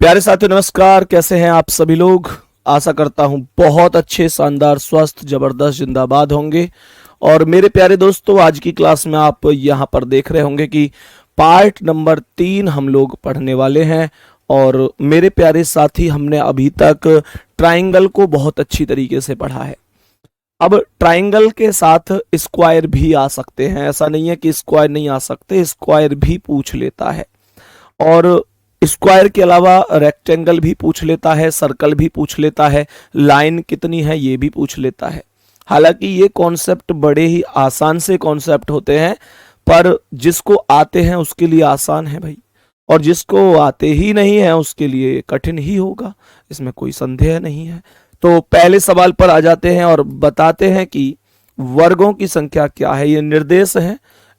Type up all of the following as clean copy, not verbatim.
प्यारे साथियों नमस्कार। कैसे हैं आप सभी लोग। आशा करता हूं बहुत अच्छे, शानदार, स्वस्थ, जबरदस्त, जिंदाबाद होंगे। और मेरे प्यारे दोस्तों, आज की क्लास में आप यहां पर देख रहे होंगे कि पार्ट नंबर 3 हम लोग पढ़ने वाले हैं। और मेरे प्यारे साथी, हमने अभी तक ट्राइंगल को बहुत अच्छी तरीके से पढ़ा है। अब ट्राइंगल के साथ स्क्वायर भी आ सकते हैं, ऐसा नहीं है कि स्क्वायर नहीं आ सकते, स्क्वायर भी पूछ लेता है। और स्क्वायर के अलावा रेक्टेंगल भी पूछ लेता है, सर्कल भी पूछ लेता है, लाइन कितनी है ये भी पूछ लेता है। हालांकि ये कॉन्सेप्ट बड़े ही आसान से कॉन्सेप्ट होते हैं, पर जिसको आते हैं उसके लिए आसान है भाई, और जिसको आते ही नहीं है उसके लिए कठिन ही होगा, इसमें कोई संदेह नहीं है। तो पहले सवाल पर आ जाते हैं और बताते हैं कि वर्गों की संख्या क्या है। ये निर्देश है,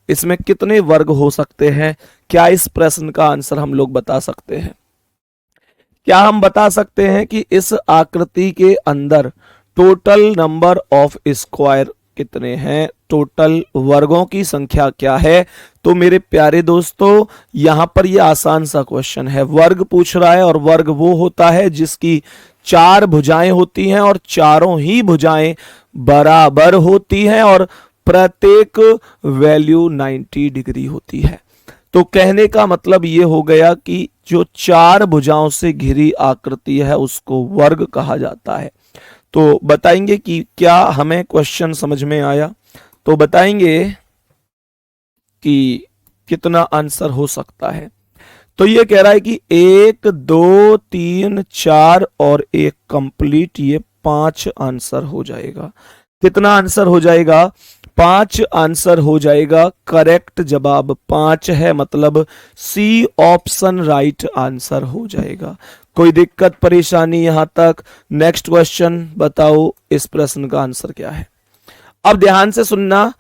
इसमें कितने वर्ग हो सकते हैं। क्या इस प्रश्न का आंसर हम लोग बता सकते हैं? क्या हम बता सकते हैं कि इस आकृति के अंदर टोटल नंबर ऑफ स्क्वायर कितने हैं, टोटल वर्गों की संख्या क्या है? तो मेरे प्यारे दोस्तों, यहां पर यह आसान सा क्वेश्चन है। वर्ग पूछ रहा है, और वर्ग वो होता है जिसकी 4 भुजाएं होती हैं और चारों ही भुजाएं बराबर होती हैं और प्रत्येक वैल्यू 90 डिग्री होती है। तो कहने का मतलब ये हो गया कि जो 4 भुजाओं से घिरी आकृति है उसको वर्ग कहा जाता है। तो बताएंगे कि क्या हमें क्वेश्चन समझ में आया? तो बताएंगे कि कितना आंसर हो सकता है। तो ये कह रहा है कि 1 2 3 4 और 1 कंप्लीट, ये 5 आंसर हो जाएगा। कितना आंसर हो जाएगा? 5 आंसर हो जाएगा। करेक्ट जवाब 5 है, मतलब सी ऑप्शन राइट आंसर हो जाएगा। कोई दिक्कत परेशानी यहां तक? नेक्स्ट क्वेश्चन बताओ, इस प्रश्न का आंसर क्या है? अब ध्यान से सुनना,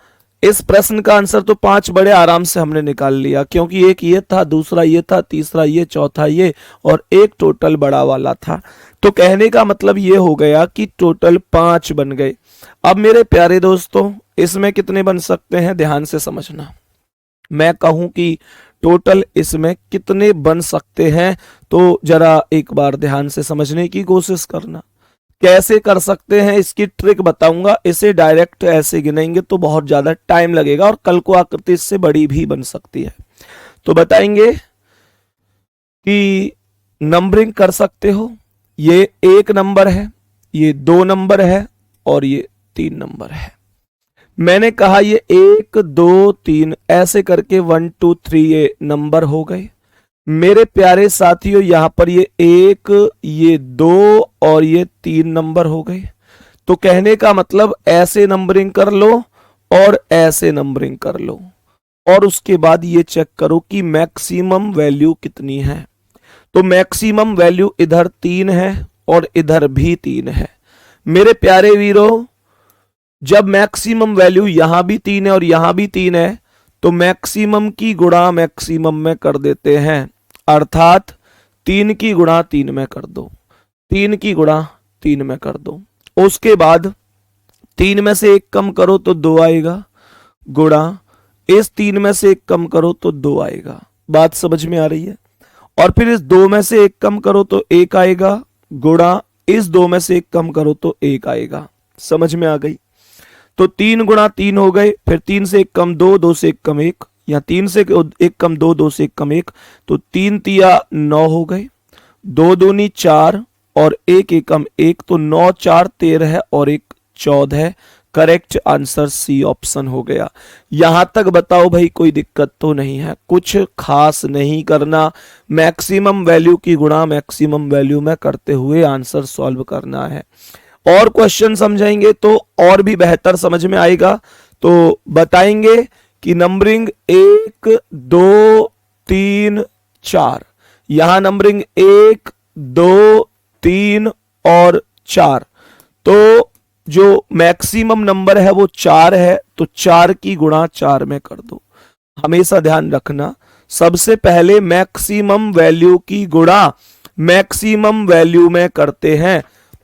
इस प्रश्न का आंसर तो 5 बड़े आराम से हमने निकाल लिया, क्योंकि एक ये था, दूसरा ये था, तीसरा ये, चौथा ये, और एक टोटल बड़ा वाला था। तो कहने का मतलब ये हो गया कि टोटल 5 बन गए। अब मेरे प्यारे दोस्तों, इसमें कितने बन सकते हैं? ध्यान से समझना। मैं कहूं कि टोटल इसमें कितने बन सकते हैं, तो जरा एक बार ध्यान से समझने की कोशिश करना। कैसे कर सकते हैं इसकी ट्रिक बताऊंगा। इसे डायरेक्ट ऐसे गिनेंगे तो बहुत ज्यादा टाइम लगेगा, और कल को आकृति इससे बड़ी भी बन सकती है। तो बताएंगे कि नंबरिंग कर सकते हो। ये 1 नंबर है, ये 2 नंबर है, और ये 3 नंबर है। मैंने कहा ये 1 2 3 ऐसे करके 1 2 3 ये नंबर हो गए। मेरे प्यारे साथियों, यहां पर ये 1, ये 2 और ये 3 नंबर हो गए। तो कहने का मतलब ऐसे नंबरिंग कर लो और ऐसे नंबरिंग कर लो, और उसके बाद ये चेक करो कि मैक्सिमम वैल्यू कितनी है। तो मैक्सिमम वैल्यू इधर 3 है और इधर भी 3 है। मेरे प्यारे वीरों, जब मैक्सिमम वैल्यू यहां भी 3 है और यहां भी 3 है, तो मैक्सिमम की गुणा मैक्सिमम में कर देते हैं, अर्थात 3 की गुणा 3 में कर दो, 3 की गुणा 3 में कर दो। उसके बाद 3 में से 1 कम करो तो 2 आएगा, गुणा इस 3 में से 1 कम करो तो 2 आएगा। बात समझ में आ रही है? और फिर इस 2 में से 1 कम करो तो 1 आएगा, गुणा इस 2 में से 1 कम करो तो 1 आएगा। समझ में आ गई? तो 3 गुणा 3 हो गए, फिर 3 से 1 कम 2, 2 से 1 कम 1, या 3 से 1 कम 2, 2 से 1 कम 1, तो 3 तिया 9 हो गए, 2 दूनी 4 और 1 एकम 1, तो 9 4 13 और 1 14। करेक्ट आंसर सी ऑप्शन हो गया। यहां तक बताओ भाई, कोई दिक्कत तो नहीं है? कुछ खास नहीं करना, मैक्सिमम वैल्यू की गुणा मैक्सिमम वैल्यू में करते हुए आंसर सॉल्व करना है। और क्वेश्चन समझेंगे तो और भी बेहतर समझ में आएगा। तो बताएंगे कि नंबरिंग 1 2 3 4, यहां नंबरिंग 1 2 3 और 4, तो जो मैक्सिमम नंबर है वो 4 है, तो 4 की गुणा 4 में कर दो। हमेशा ध्यान रखना, सबसे पहले मैक्सिमम वैल्यू की गुणा मैक्सिमम वैल्यू में करते हैं,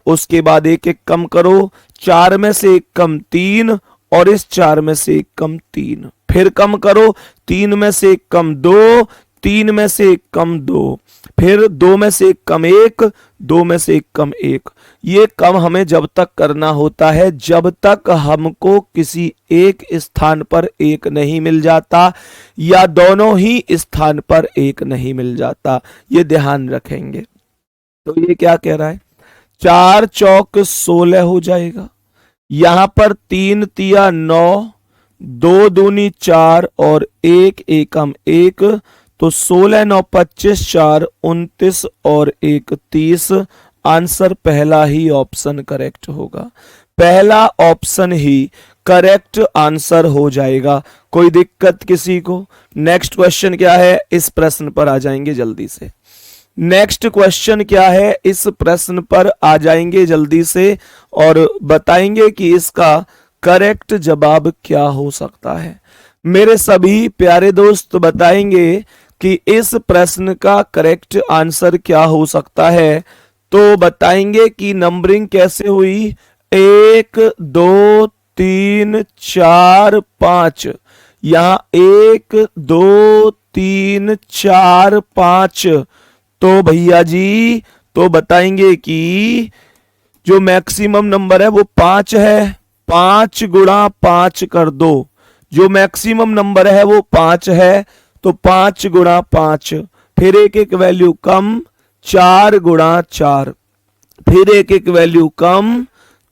उसके बाद 1 1 कम करो, 4 में से 1 कम 3, और इस 4 में से 1 कम 3, फिर कम करो, 3 में से 1 कम 2, 3 में से 1 कम 2, फिर 2 में से 1 कम 1, 2 में से 1 कम 1। ये कम हमें जब तक करना होता है जब तक हमको किसी एक स्थान पर 1 नहीं मिल जाता या दोनों ही स्थान पर 1 नहीं मिल जाता। ये ध्यान रखेंगे। तो ये क्या कह रहा है, 4 चौक 16 हो जाएगा। यहां पर 3 तिया 9, 2 दूनी 4 और 1 एकम 1, तो 16 9 25, 4 29 और 1 30। आंसर पहला ही ऑप्शन करेक्ट होगा, पहला ऑप्शन ही करेक्ट आंसर हो जाएगा। कोई दिक्कत किसी को? नेक्स्ट क्वेश्चन क्या है, इस प्रश्न पर आ जाएंगे जल्दी से। नेक्स्ट क्वेश्चन क्या है, इस प्रश्न पर आ जाएंगे जल्दी से और बताएंगे कि इसका करेक्ट जवाब क्या हो सकता है। मेरे सभी प्यारे दोस्त बताएंगे कि इस प्रश्न का करेक्ट आंसर क्या हो सकता है। तो बताएंगे कि नंबरिंग कैसे हुई, 1 2 3 4 5। यहां 1 2 3 4 5। तो भैया जी तो बताएंगे कि जो मैक्सिमम नंबर है वो 5 है। 5 गुणा 5 कर दो, जो मैक्सिमम नंबर है वो 5 है, तो 5 गुणा 5, फिर एक एक वैल्यू कम, 4 गुणा 4, फिर एक एक वैल्यू कम,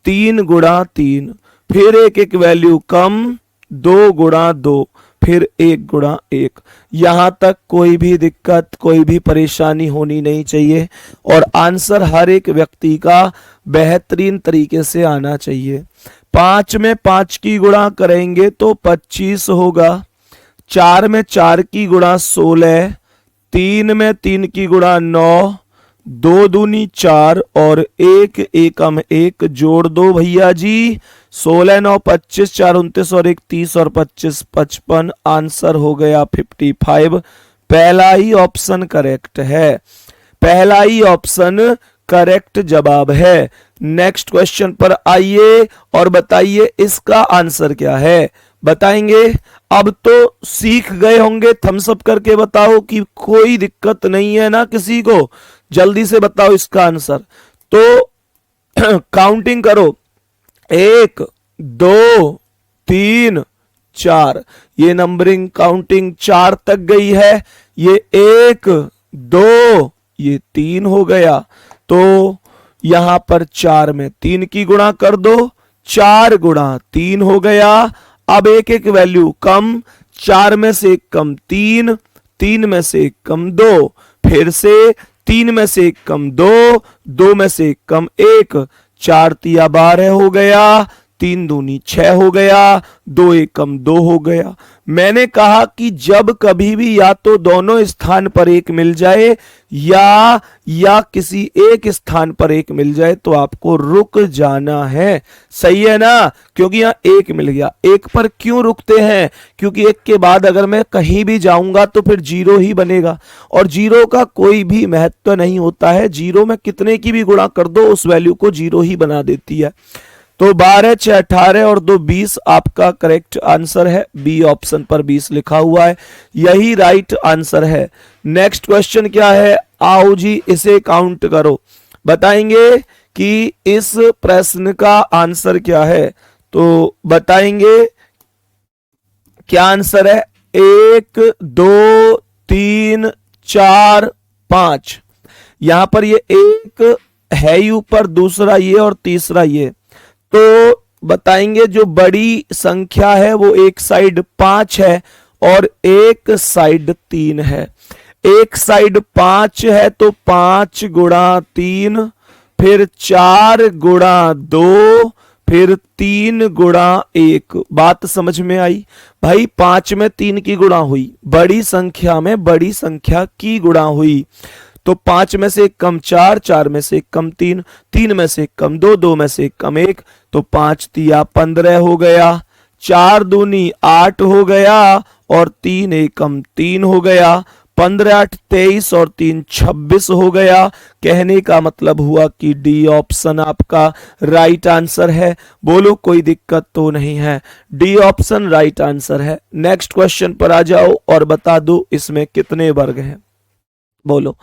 3 गुणा 3, फिर एक एक वैल्यू कम, 2 गुणा 2, फिर 1 गुणा 1। यहां तक कोई भी दिक्कत कोई भी परेशानी होनी नहीं चाहिए और आंसर हर एक व्यक्ति का बेहतरीन तरीके से आना चाहिए। 5 में 5 की गुणा करेंगे तो 25 होगा, 4 में 4 की गुणा 16, 3 में 3 की गुणा 9, 2 दूनी 4 और 1 एकम 1 जोड़ दो भैया जी, 16 9 25, 4 29 और 1 30 और 25 55। आंसर हो गया 55। पहला ही ऑप्शन करेक्ट है, पहला ही ऑप्शन करेक्ट जवाब है। नेक्स्ट क्वेश्चन पर आइए और बताइए इसका आंसर क्या है, बताएंगे। अब तो सीख गए होंगे, थम्स अप करके बताओ कि कोई दिक्कत नहीं है ना किसी को, जल्दी से बताओ इसका आंसर। तो काउंटिंग करो, 1 2 3 4। ये नंबरिंग काउंटिंग 4 तक गई है, ये 1 2 ये 3 हो गया, तो यहां पर 4 में 3 की गुणा कर दो, 4 गुणा 3 हो गया। अब एक एक वैल्यू कम, 4 में से 1 कम 3, 3 में से 1 कम 2, फिर से 3 में से 1 कम 2, 2 में से 1 कम 1, 4 तिया 12 हो गया, 3 दूनी 6 हो गया, 2 एकम 2 हो गया। मैंने कहा कि जब कभी भी या तो दोनों स्थान पर 1 मिल जाए या किसी एक स्थान पर 1 मिल जाए तो आपको रुक जाना है, सही है ना, क्योंकि यहां 1 मिल गया। 1 पर क्यों रुकते हैं, क्योंकि 1 के बाद अगर मैं कहीं भी जाऊंगा तो फिर 0 ही बनेगा और 0 का कोई भी महत्व नहीं होता है। 0 में कितने की भी गुणा कर दो उस वैल्यू को 0 ही बना देती है। तो 12 6 18 और 2 20 आपका करेक्ट आंसर है। बी ऑप्शन पर 20 लिखा हुआ है, यही राइट आंसर है। नेक्स्ट क्वेश्चन क्या है, आओ जी इसे काउंट करो, बताएंगे कि इस प्रश्न का आंसर क्या है। तो बताएंगे क्या आंसर है, 1 2 3 4 5। यहां पर ये 1 है ही ऊपर, दूसरा ये और तीसरा ये। तो बताएंगे जो बड़ी संख्या है वो एक साइड 5 है और एक साइड 3 है। एक साइड 5 है तो 5 गुणा 3, फिर 4 गुणा 2, फिर 3 गुणा 1। बात समझ में आई भाई, 5 में 3 की गुणा हुई, बड़ी संख्या में बड़ी संख्या की गुणा हुई। तो 5 में से 1 कम 4, 4 में से 1 कम 3, 3 में से 1 कम 2, 2 में से 1 कम 1, तो 5 तिया 15 हो गया, 4 दूनी 8 हो गया और 3 एकम 3 हो गया। 15 8 23 और 3 26 हो गया। कहने का मतलब हुआ कि डी ऑप्शन आपका राइट आंसर है। बोलो कोई दिक्कत तो नहीं है, डी ऑप्शन राइट आंसर है। नेक्स्ट क्वेश्चन पर आ जाओ और बता दो इसमें कितने वर्ग हैं। बोलो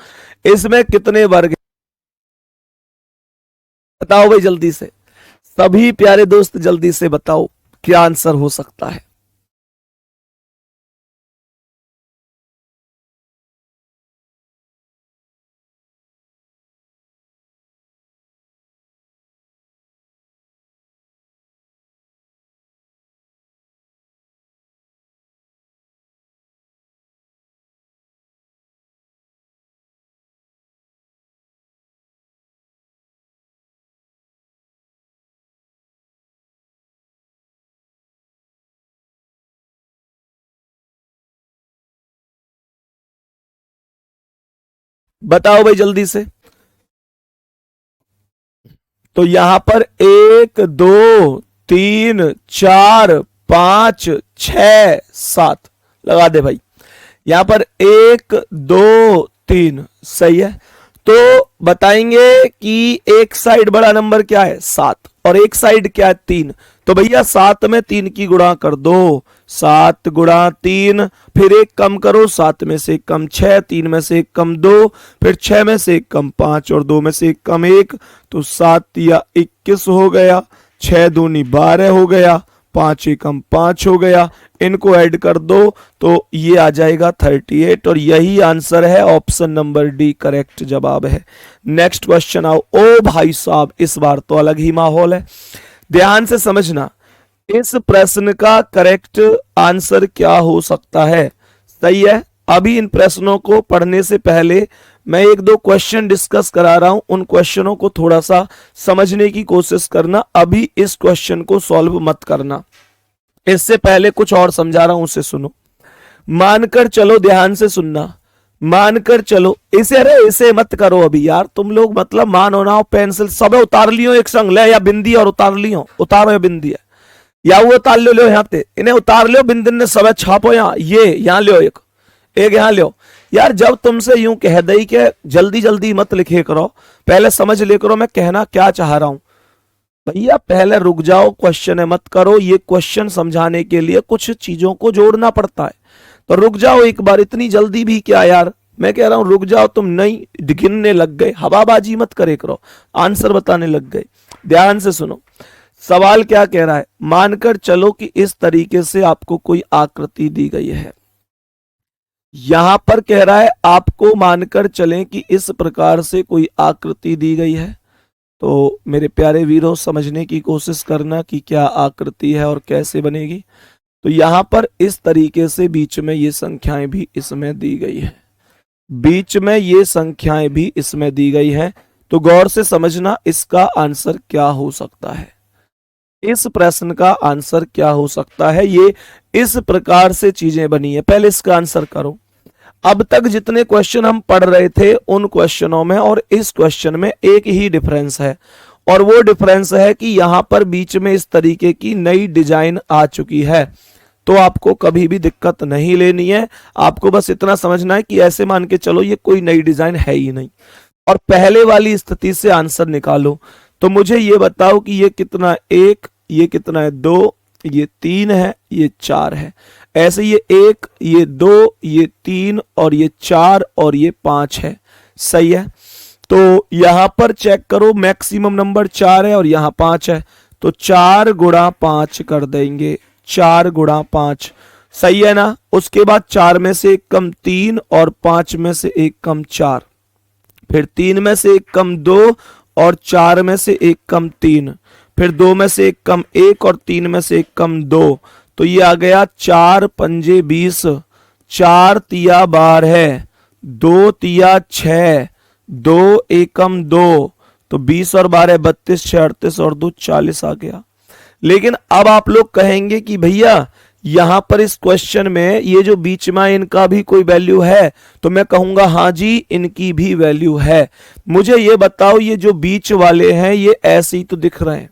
इसमें कितने वर्ग हैं, बताओ भाई जल्दी से, सभी प्यारे दोस्त जल्दी से बताओ क्या आंसर हो सकता है। बताओ भाई जल्दी से। तो यहां पर 1 2 3 4 5 6 7 लगा दे भाई। यहां पर 1 2 3 सही है। तो बताएंगे कि एक साइड बड़ा नंबर क्या है 7 और एक साइड क्या है 3। तो भैया 7 में 3 की गुणा कर दो, 7 गुणा 3, फिर एक कम करो, 7 में से एक कम 6, 3 में से एक कम 2, फिर 6 में से एक कम 5 और 2 में से एक कम 1, तो 7 या 21 हो गया, 6 दूनी 12 हो गया, 5 एकम 5 हो गया। इनको ऐड कर दो तो ये आ जाएगा 38 और यही आंसर है। ऑप्शन नंबर डी करेक्ट जवाब है। नेक्स्ट क्वेश्चन आओ। ओ भाई साहब इस बार तो अलग ही माहौल है, ध्यान से समझना। इस प्रश्न का करेक्ट आंसर क्या हो सकता है, सही है। अभी इन प्रश्नों को पढ़ने से पहले मैं एक दो क्वेश्चन डिस्कस करा रहा हूं, उन क्वेश्चनों को थोड़ा सा समझने की कोशिश करना। अभी इस क्वेश्चन को सॉल्व मत करना, इससे पहले कुछ और समझा रहा हूं उसे सुनो। मानकर चलो, ध्यान से सुनना, मानकर चलो इसे, अरे इसे मत करो अभी यार तुम लोग, मतलब मानो ना पेंसिल सब उतार लियो एक संग ले, या बिंदी और उतार लियो, उतारो या बिंदी है, या वो उतार लो यहाँ पे, इन्हें उतार लो, बिंदी ने सब छापो यहाँ, ये यहाँ लियो, एक एक यहाँ लियो। यार जब तुमसे यूं कह दई के जल्दी जल्दी मत लिखे करो, पहले समझ ले करो मैं कहना क्या चाह रहा हूं। भैया पहले रुक जाओ, क्वेश्चन मत करो, ये क्वेश्चन समझाने के लिए कुछ चीजों को जोड़ना पड़ता है, तो रुक जाओ एक बार। इतनी जल्दी भी क्या यार, मैं कह रहा हूं रुक जाओ, तुम नहीं गिनने लग गए, हवाबाजी मत करे करो, आंसर बताने लग गए। ध्यान से सुनो सवाल क्या कह रहा है। मानकर चलो कि इस तरीके से आपको कोई आकृति दी गई है, यहां पर कह रहा है आपको मानकर चलें कि इस प्रकार से कोई आकृति दी गई है। तो मेरे प्यारे वीरों समझने की कोशिश करना कि क्या आकृति है और कैसे बनेगी। तो यहां पर इस तरीके से बीच में ये संख्याएं भी इसमें दी गई है, बीच में ये संख्याएं भी इसमें दी गई है। तो गौर से समझना इसका आंसर क्या हो सकता है, इस प्रश्न का आंसर क्या हो सकता है। ये इस प्रकार से चीजें बनी है, पहले इसका आंसर करो। अब तक जितने क्वेश्चन हम पढ़ रहे थे उन क्वेश्चनों में और इस क्वेश्चन में एक ही डिफरेंस है, और वो डिफरेंस है कि यहां पर बीच में इस तरीके की नई डिजाइन आ चुकी है। तो आपको कभी भी दिक्कत नहीं लेनी है, आपको बस इतना समझना है कि ऐसे मान के चलो ये कोई नई डिजाइन है ही नहीं, और पहले वाली स्थिति से आंसर निकालो। तो मुझे ये बताओ कि ये कितना, 1, ये कितना है 2, ये 3 है, ये 4 है, ऐसे ये 1, ये 2, ये 3 और ये 4 और ये 5 है, सही है। तो यहां पर चेक करो, मैक्सिमम नंबर 4 है और यहां 5 है, तो 4 गुणा 5 कर देंगे, 4 गुणा 5, सही है ना। उसके बाद 4 में से एक कम 3 और 5 में से एक कम 4, फिर 3 में से एक कम 2 और 4 में से एक कम 3, फिर 2 में से एक कम 1 और 3 में से एक कम 2, तो ये आ गया 4 पंजे 20, 4 तिया 12, 2 तिया 6, 2 एकम 2, तो 20 और 12 32, 6 38 और 2 40 आ गया। लेकिन अब आप लोग कहेंगे कि भैया यहां पर इस क्वेश्चन में ये जो बीच में इनका भी कोई वैल्यू है, तो मैं कहूंगा हाँ जी इनकी भी वैल्यू है। मुझे ये बताओ ये जो बीच वाले हैं ये ऐसे ही तो दिख रहे हैं,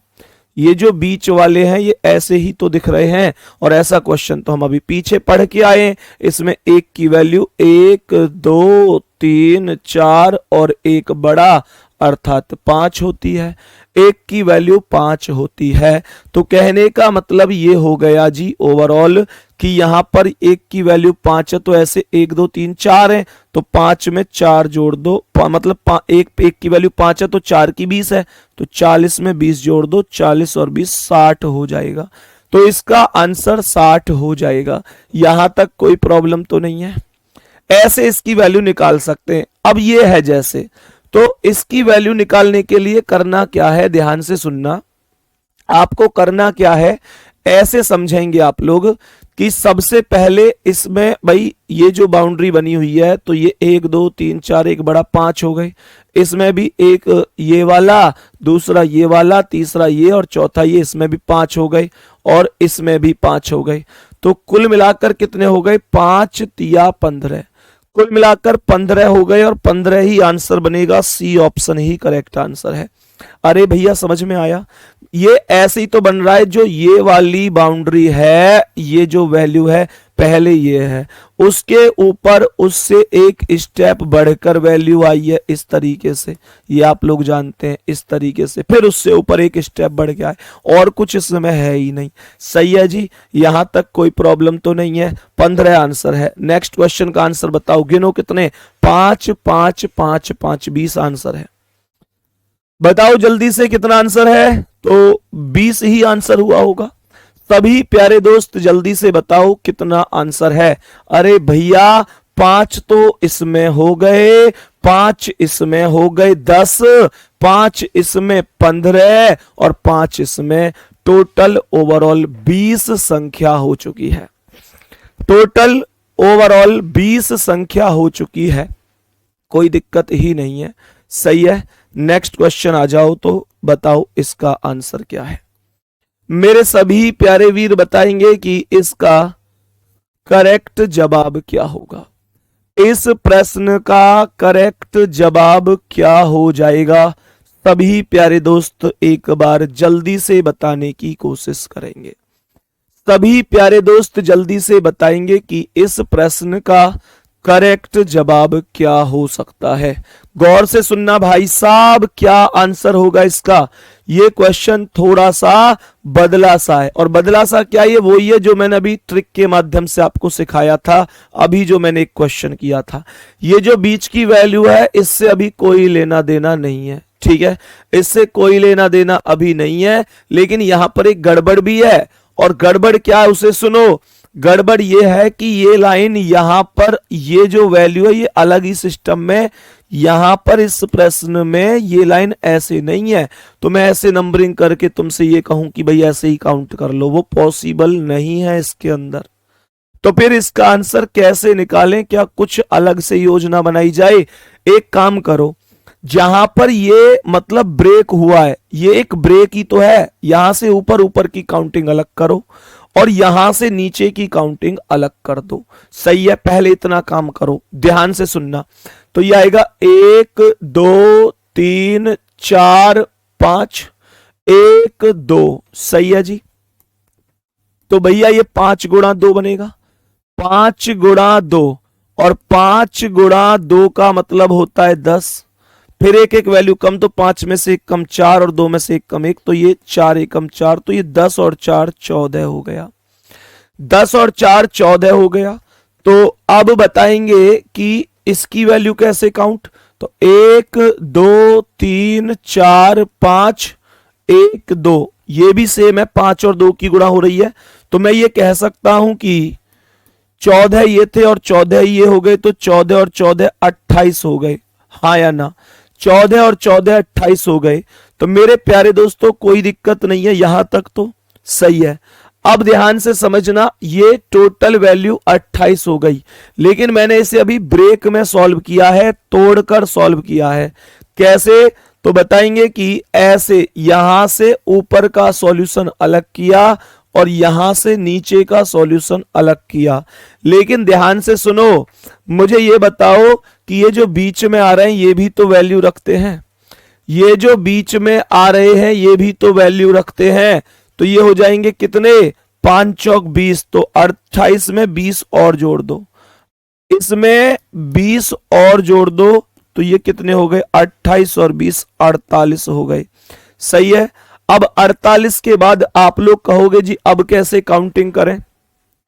ये जो बीच वाले हैं ये ऐसे ही तो दिख रहे हैं, और ऐसा क्वेश्चन तो हम अभी पीछे पढ़ के आए। इसमें एक की वैल्यू 1 2 3 4 और एक बड़ा अर्थात 5 होती है, एक की वैल्यू 5 होती है। तो कहने का मतलब ये हो गया जी ओवरऑल कि यहां पर एक की वैल्यू 5 है, तो ऐसे 1 2 3 4 है, तो 5 में 4 जोड़ दो, मतलब एक की वैल्यू 5 है तो 4 की 20 है, तो 40 में 20 जोड़ दो, 40 और 20 60 हो जाएगा। तो इसका आंसर 60 हो जाएगा। यहां तक कोई प्रॉब्लम तो नहीं है, ऐसे इसकी वैल्यू निकाल सकते हैं। अब ये है जैसे, तो इसकी वैल्यू निकालने के लिए करना क्या है, ध्यान से सुनना। आपको करना क्या है, ऐसे समझेंगे आप लोग कि सबसे पहले इसमें भाई ये जो बाउंड्री बनी हुई है, तो ये 1 2 3 4 एक बड़ा 5 हो गए, इसमें भी एक ये वाला, दूसरा ये वाला, तीसरा ये और चौथा ये, इसमें भी 5 हो गए और इसमें भी 5 हो गए। तो कुल मिलाकर कितने हो गए, 5 तिया 15, कुल मिलाकर 15 हो गए और 15 ही आंसर बनेगा। सी ऑप्शन ही करेक्ट आंसर है। अरे भैया समझ में आया, ये ऐसे ही तो बन रहा है, जो ये वाली बाउंड्री है, ये जो वैल्यू है पहले ये है, उसके ऊपर उससे एक स्टेप बढ़कर वैल्यू आई है इस तरीके से, ये आप लोग जानते हैं इस तरीके से, फिर उससे ऊपर एक स्टेप बढ़ गया है और कुछ इसमें है ही नहीं। सही है जी, यहां तक कोई प्रॉब्लम तो नहीं है। 15 आंसर है। नेक्स्ट क्वेश्चन का आंसर बताओ, गिनो कितने, 5 5 5 5 20 आंसर है। बताओ जल्दी से कितना आंसर है, तो 20 ही आंसर हुआ होगा। सभी प्यारे दोस्त जल्दी से बताओ कितना आंसर है। अरे भैया 5 तो इसमें हो गए, 5 इसमें हो गए 10, 5 इसमें 15 और 5 इसमें, टोटल ओवरऑल 20 संख्या हो चुकी है। टोटल ओवरऑल 20 संख्या हो चुकी है, कोई दिक्कत ही नहीं है। सही है, नेक्स्ट क्वेश्चन आ जाओ, तो बताओ इसका आंसर क्या है। मेरे सभी प्यारे वीर बताएंगे कि इसका करेक्ट जवाब क्या होगा। इस प्रश्न का करेक्ट जवाब क्या हो जाएगा, सभी प्यारे दोस्त एक बार जल्दी से बताने की कोशिश करेंगे। सभी प्यारे दोस्त जल्दी से बताएंगे कि इस प्रश्न का करेक्ट जवाब क्या हो सकता है। गौर से सुनना भाई साहब, क्या आंसर होगा इसका। ये क्वेश्चन थोड़ा सा बदला सा है, और बदला सा क्या, ये वही है जो मैंने अभी ट्रिक के माध्यम से आपको सिखाया था, अभी जो मैंने एक क्वेश्चन किया था। ये जो बीच की वैल्यू है इससे अभी कोई लेना देना नहीं है, ठीक है, इससे कोई लेना देना अभी नहीं है। लेकिन यहां पर एक गड़बड़ भी है, और गड़बड़ क्या है उसे सुनो। गड़बड़ ये है कि ये लाइन यहां पर, ये जो वैल्यू है ये अलग ही सिस्टम में, यहां पर इस प्रश्न में ये लाइन ऐसे नहीं है, तो मैं ऐसे नंबरिंग करके तुमसे ये कहूं कि भाई ऐसे ही काउंट कर लो, वो पॉसिबल नहीं है इसके अंदर। तो फिर इसका आंसर कैसे निकालें, क्या कुछ अलग से योजना बनाई जाए। एक काम करो, जहां पर ये मतलब ब्रेक हुआ है, ये एक ब्रेक ही तो है, यहां से ऊपर ऊपर की काउंटिंग अलग करो और यहां से नीचे की काउंटिंग अलग कर दो। सही है, पहले इतना काम करो, ध्यान से सुनना। तो ये आएगा 1 2 3 4 5 1 2। सही है जी, तो भैया ये 5 गुणा 2 बनेगा, 5 गुणा 2, और 5 गुणा 2 का मतलब होता है 10। फिर एक एक वैल्यू कम, तो 5 में से एक कम 4 और 2 में से एक कम 1, तो ये 4 एकम 4, तो ये 10 और 4 14 हो गया, 10 और 4 14 हो गया। तो अब बताएंगे कि इसकी वैल्यू कैसे काउंट। तो 1 2 3 4 5 1 2, ये भी सेम है, 5 और 2 की गुणा हो रही है। तो मैं ये कह सकता हूं कि 14 ये थे और 14 ये हो गए, तो 14 और 14 28 हो गए, हाँ या ना। 14 और 14 28 हो गए। तो मेरे प्यारे दोस्तों कोई दिक्कत नहीं है, यहां तक तो सही है। अब ध्यान से समझना, ये टोटल वैल्यू 28 हो गई, लेकिन मैंने इसे अभी ब्रेक में सॉल्व किया है, तोड़कर सॉल्व किया है। कैसे, तो बताएंगे कि ऐसे यहां से ऊपर का सॉल्यूशन अलग किया और यहां से नीचे का सॉल्यूशन अलग किया। लेकिन ध्यान से सुनो, मुझे ये बताओ कि ये जो बीच में आ रहे हैं ये भी तो वैल्यू रखते हैं, ये जो बीच में आ रहे हैं ये भी तो वैल्यू रखते हैं, तो ये हो जाएंगे कितने, 5 चौक 20, तो 28 में 20 और जोड़ दो, इसमें 20 और जोड़ दो, तो ये कितने हो गए, 28 और 20 48 हो गए। सही है। अब 48 के बाद आप लोग कहोगे जी अब कैसे काउंटिंग करें,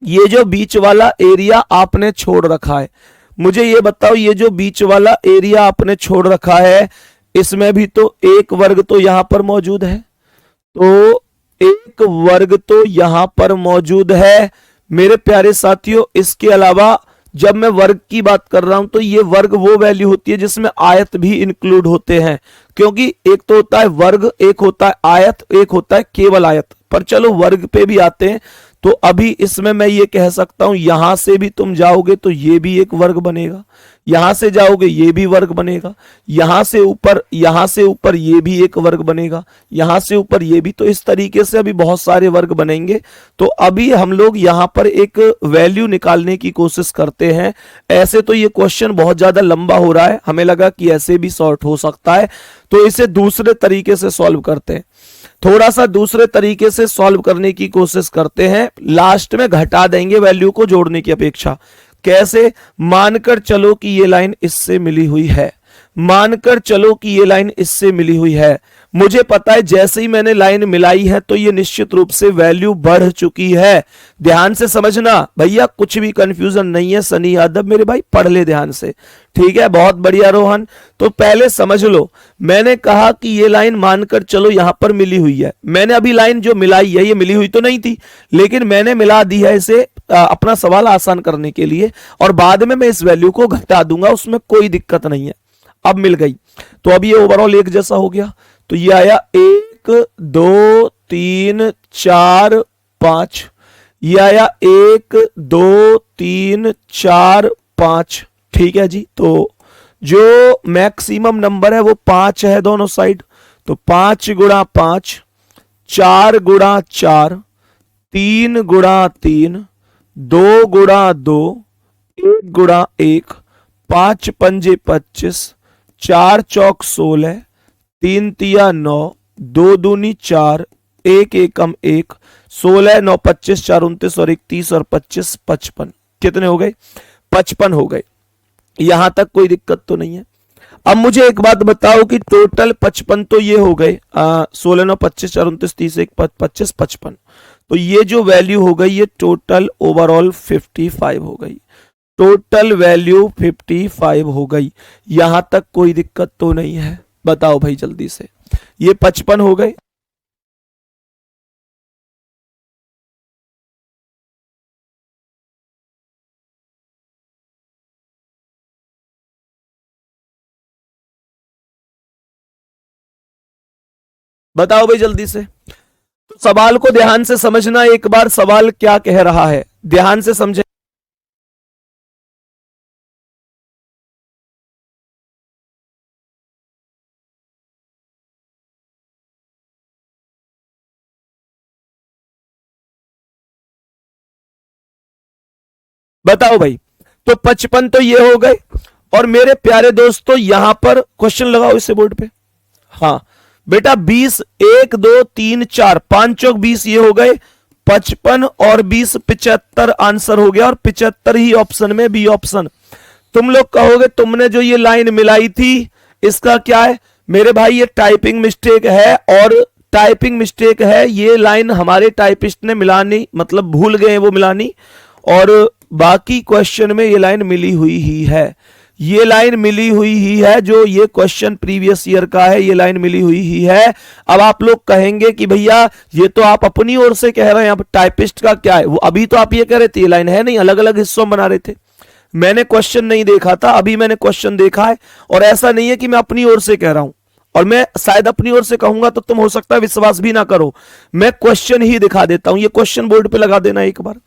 ये जो बीच वाला एरिया आपने छोड़ रखा है, मुझे ये बताओ, ये जो बीच वाला एरिया आपने छोड़ रखा है इसमें भी तो एक वर्ग तो यहां पर मौजूद है, तो एक वर्ग तो यहां पर मौजूद है मेरे प्यारे साथियों। इसके अलावा जब मैं वर्ग की बात कर रहा हूं तो ये वर्ग वो वैल्यू होती है जिसमें आयत भी इंक्लूड होते हैं, क्योंकि एक तो होता है वर्ग, एक होता है आयत, एक होता है केवल आयत। पर चलो वर्ग पे भी आते हैं, तो अभी इसमें मैं ये कह सकता हूं यहां से भी तुम जाओगे तो ये भी एक वर्ग बनेगा, यहां से जाओगे ये भी वर्ग बनेगा, यहां से ऊपर ये भी एक वर्ग बनेगा, यहां से ऊपर ये भी, तो इस तरीके से अभी बहुत सारे वर्ग बनेंगे। तो अभी हम लोग यहां पर एक वैल्यू निकालने की कोशिश करते हैं। ऐसे तो ये क्वेश्चन बहुत ज्यादा लंबा हो रहा है, हमें लगा कि ऐसे भी सॉर्ट हो सकता है, तो इसे दूसरे तरीके से सॉल्व करते हैं। थोड़ा सा दूसरे तरीके से सॉल्व करने की कोशिश करते हैं, लास्ट में घटा देंगे वैल्यू को जोड़ने की अपेक्षा। कैसे, मानकर चलो कि ये लाइन इससे मिली हुई है, मानकर चलो कि ये लाइन इससे मिली हुई है, मुझे पता है जैसे ही मैंने लाइन मिलाई है तो ये निश्चित रूप से वैल्यू बढ़ चुकी है। ध्यान से समझना भैया, कुछ भी कंफ्यूजन नहीं है। सनी यादव मेरे भाई पढ़ ले ध्यान से, ठीक है, बहुत बढ़िया रोहन। तो पहले समझ लो, मैंने कहा कि ये लाइन मानकर चलो यहां पर मिली हुई है, मैंने अभी लाइन जो मिलाई है ये मिली हुई तो नहीं थी, लेकिन मैंने मिला दी है इसे अपना सवाल आसान करने के लिए, और बाद में मैं इस वैल्यू को घटा दूंगा, उसमें कोई दिक्कत नहीं है। अब मिल गई, तो अब ये ओवरऑल एक जैसा हो गया, तो ये आया 1 2 3 4 5, ये आया 1 2 3 4 5, ठीक है जी। तो जो मैक्सिमम नंबर है वो 5 है दोनों साइड, तो 5 गुणा 5, 4 गुणा 4, 3 गुणा 3, 2 गुणा 2, 1 गुणा 1, 5 पंजे 25, 4 चौक 16, 3 तिया 9, 2 दूनी 4, 1 एकम 1, 16 9 25 4 29 और 31 और 25 55, कितने हो गए, 55 हो गए। यहां तक कोई दिक्कत तो नहीं है। अब मुझे एक बात बताओ कि टोटल 55 तो ये हो गए, 16 9 25 4 29 30 1 25 55, तो ये जो वैल्यू हो गई ये टोटल ओवरऑल 55 हो गई, टोटल वैल्यू 55 हो गई। यहां तक कोई दिक्कत तो नहीं है, बताओ भाई जल्दी से, ये 55 हो गए। बताओ भाई जल्दी से, तो सवाल को ध्यान से समझना, एक बार सवाल क्या कह रहा है ध्यान से समझे। बताओ भाई, तो 55 तो ये हो गए, और मेरे प्यारे दोस्तों यहां पर क्वेश्चन लगाओ इसे बोर्ड पे। हाँ बेटा 20, 1 2 3 4 5 चौक 20, ये हो गए 55 और 20 75 आंसर हो गया, और 75 ही ऑप्शन में बी ऑप्शन। तुम लोग कहोगे तुमने जो ये लाइन मिलाई थी इसका क्या है, मेरे भाई ये टाइपिंग मिस्टेक है, और टाइपिंग मिस्टेक है, ये लाइन हमारे टाइपिस्ट ने मिलानी मतलब भूल गए वो मिलानी, और बाकी क्वेश्चन में ये लाइन मिली हुई ही है, ये लाइन मिली हुई ही है, जो ये क्वेश्चन प्रीवियस ईयर का है ये लाइन मिली हुई ही है। अब आप लोग कहेंगे कि भैया ये तो आप अपनी ओर से कह रहे हैं, अब टाइपिस्ट का क्या है, वो अभी तो आप ये कह रहे थे ये लाइन है नहीं, अलग अलग हिस्सों में बना रहे थे, मैंने क्वेश्चन नहीं देखा था, अभी मैंने क्वेश्चन देखा है, और ऐसा नहीं है कि मैं अपनी ओर से कह रहा हूं, और मैं शायद अपनी ओर से कहूंगा तो तुम हो सकता है विश्वास भी ना करो, मैं क्वेश्चन ही दिखा देता हूं, ये क्वेश्चन बोर्ड पे लगा देना एक बार।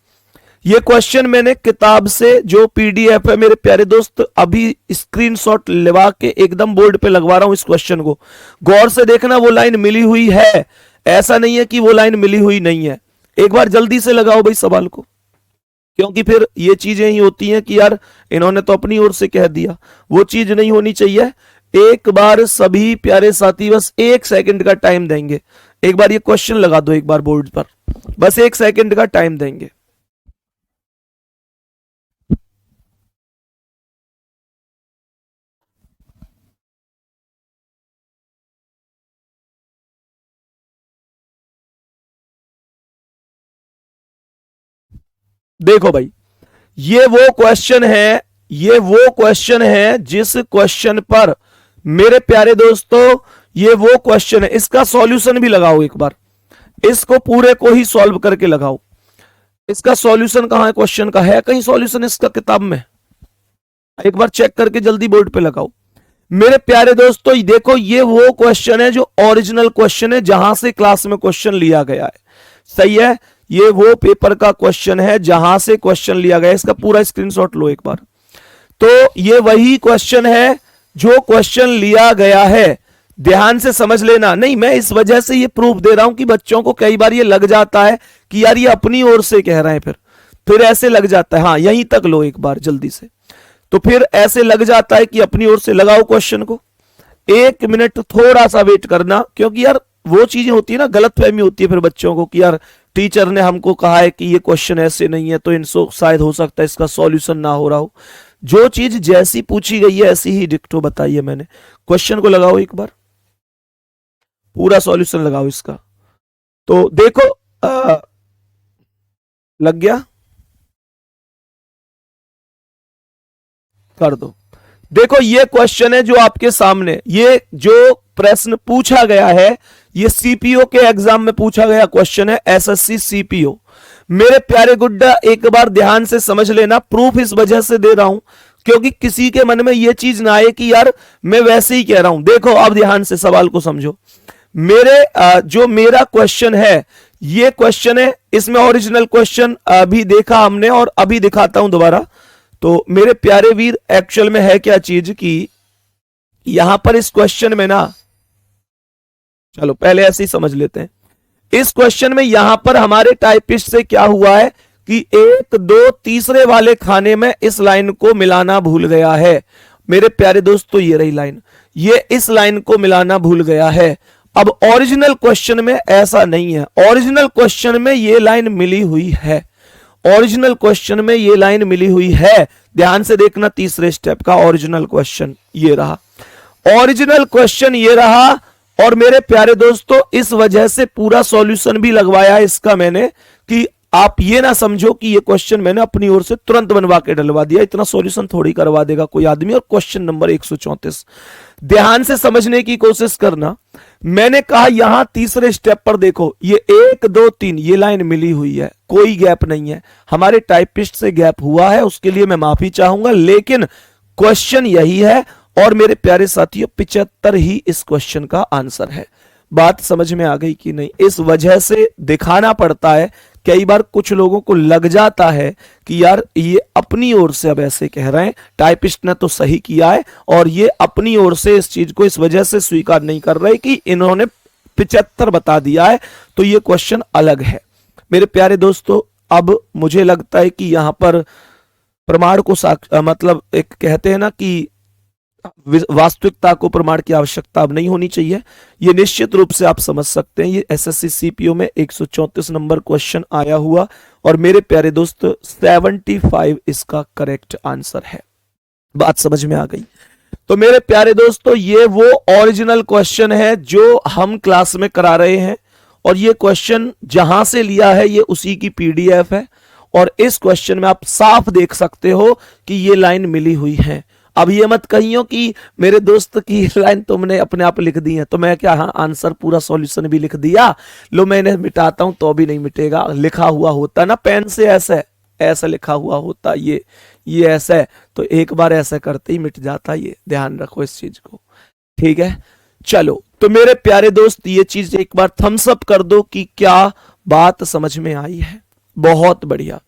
ये क्वेश्चन मैंने किताब से जो पीडीएफ है मेरे प्यारे दोस्त, अभी स्क्रीनशॉट लेवा के एकदम बोर्ड पे लगवा रहा हूं, इस क्वेश्चन को गौर से देखना, वो लाइन मिली हुई है, ऐसा नहीं है कि वो लाइन मिली हुई नहीं है। एक बार जल्दी से लगाओ भाई सवाल को, क्योंकि फिर ये चीजें ही होती हैं कि यार इन्होंने तो अपनी ओर से कह दिया, वो चीज नहीं होनी चाहिए। एक बार सभी प्यारे साथी बस 1 सेकंड का टाइम देंगे, एक बार ये क्वेश्चन लगा दो एक बार बोर्ड पर, बस 1 सेकंड का टाइम देंगे। देखो भाई, ये वो क्वेश्चन है, ये वो क्वेश्चन है जिस क्वेश्चन पर मेरे प्यारे दोस्तों, ये वो क्वेश्चन है, इसका सॉल्यूशन भी लगाओ एक बार, इसको पूरे को ही सॉल्व करके लगाओ। इसका सॉल्यूशन कहां है क्वेश्चन का, है कहीं सॉल्यूशन इसका किताब में? एक बार चेक करके जल्दी बोर्ड पे लगाओ। मेरे प्यारे दोस्तों देखो, ये वो क्वेश्चन है जो ओरिजिनल क्वेश्चन है, जहां से क्लास में क्वेश्चन लिया गया है। सही है, ये वो पेपर का क्वेश्चन है जहां से क्वेश्चन लिया गया है। इसका पूरा स्क्रीनशॉट लो एक बार। तो ये वही क्वेश्चन है जो क्वेश्चन लिया गया है, ध्यान से समझ लेना। नहीं, मैं इस वजह से ये प्रूफ दे रहा हूं कि बच्चों को कई बार ये लग जाता है कि यार ये अपनी ओर से कह रहे हैं, फिर ऐसे लग जाता है। हाँ, यहीं तक लो एक बार जल्दी से। तो फिर ऐसे लग जाता है कि अपनी ओर से लगाओ क्वेश्चन को। 1 मिनट थोड़ा सा वेट करना, क्योंकि यार वो चीजें होती है ना, गलतफहमी होती है फिर बच्चों को कि यार टीचर ने हमको कहा है कि ये क्वेश्चन ऐसे नहीं है, तो इनसे शायद हो सकता है इसका सॉल्यूशन ना हो रहा हो। जो चीज जैसी पूछी गई है ऐसी ही डिक्टो बताई है मैंने। क्वेश्चन को लगाओ एक बार, पूरा सॉल्यूशन लगाओ इसका। तो देखो लग गया, कर दो। देखो ये क्वेश्चन है जो आपके सामने, ये जो प्रश्न पूछा गया है ये सीपीओ के एग्जाम में पूछा गया क्वेश्चन है, एसएससी सीपीओ। मेरे प्यारे गुड्डा एक बार ध्यान से समझ लेना, प्रूफ इस वजह से दे रहा हूं क्योंकि किसी के मन में यह चीज ना आए कि यार मैं वैसे ही कह रहा हूं। देखो अब ध्यान से सवाल को समझो। जो मेरा क्वेश्चन है ये क्वेश्चन है, इसमें ओरिजिनल क्वेश्चन अभी देखा हमने और अभी दिखाता हूं दोबारा। तो मेरे प्यारे वीर एक्चुअल में है क्या चीज कि यहां पर इस क्वेश्चन में ना, चलो पहले ऐसे ही समझ लेते हैं। इस क्वेश्चन में यहां पर हमारे टाइपिस्ट से क्या हुआ है कि 1 2 तीसरे वाले खाने में इस लाइन को मिलाना भूल गया है। मेरे प्यारे दोस्तों ये रही लाइन, ये इस लाइन को मिलाना भूल गया है। अब ओरिजिनल क्वेश्चन में ऐसा नहीं है, ओरिजिनल क्वेश्चन में ये लाइन मिली हुई है, ओरिजिनल क्वेश्चन में ये लाइन मिली हुई है। ध्यान से देखना, तीसरे स्टेप का ओरिजिनल क्वेश्चन ये रहा, ओरिजिनल क्वेश्चन ये रहा। और मेरे प्यारे दोस्तों इस वजह से पूरा सॉल्यूशन भी लगवाया इसका मैंने, कि आप ये ना समझो कि ये क्वेश्चन मैंने अपनी ओर से तुरंत बनवा के डलवा दिया, इतना सॉल्यूशन थोड़ी करवा देगा कोई आदमी। और क्वेश्चन नंबर 134 ध्यान से समझने की कोशिश करना। मैंने कहा यहां तीसरे स्टेप पर देखो, ये 1 2 3 ये लाइन मिली हुई है, कोई गैप नहीं है। हमारे टाइपिस्ट से गैप हुआ है, उसके लिए मैं माफी चाहूंगा, लेकिन क्वेश्चन यही है। और मेरे प्यारे साथियों 75 ही इस क्वेश्चन का आंसर है। बात समझ में आ गई कि नहीं? इस वजह से दिखाना पड़ता है, कई बार कुछ लोगों को लग जाता है कि यार ये अपनी ओर से अब ऐसे कह रहे हैं, टाइपिस्ट ने तो सही किया है, और ये अपनी ओर से इस चीज को इस वजह से स्वीकार नहीं कर रहे कि इन्होंने 75 बता दिया है तो ये क्वेश्चन अलग है। मेरे प्यारे दोस्तों अब मुझे लगता है कि यहां पर प्रमाण को मतलब एक कहते हैं ना कि वास्तविकता को प्रमाण की आवश्यकता अब नहीं होनी चाहिए, ये निश्चित रूप से आप समझ सकते हैं। ये एसएससी सीपीओ में 134 नंबर क्वेश्चन आया हुआ, और मेरे प्यारे दोस्त 75 इसका करेक्ट आंसर है। बात समझ में आ गई? तो मेरे प्यारे दोस्तों ये वो ओरिजिनल क्वेश्चन है जो हम क्लास में करा रहे हैं, और ये क्वेश्चन जहां से लिया है ये उसी की पीडीएफ है। और इस क्वेश्चन में आप साफ देख सकते हो कि ये लाइन मिली हुई है। अब ये मत कहियो कि मेरे दोस्त की लाइन तुमने अपने आप लिख दी है, तो मैं क्या, हाँ आंसर पूरा सॉल्यूशन भी लिख दिया, लो मैं इन्हें मिटाता हूं तो भी नहीं मिटेगा। लिखा हुआ होता ना पेन से, ऐसा लिखा हुआ होता, ये ऐसा है, तो एक बार ऐसा करते ही मिट जाता। ये ध्यान रखो इस चीज को, ठीक है? चलो तो मेरे प्यारे दोस्त ये चीज एक बार थम्स अप कर दो कि क्या बात समझ में आई है। बहुत बढ़िया।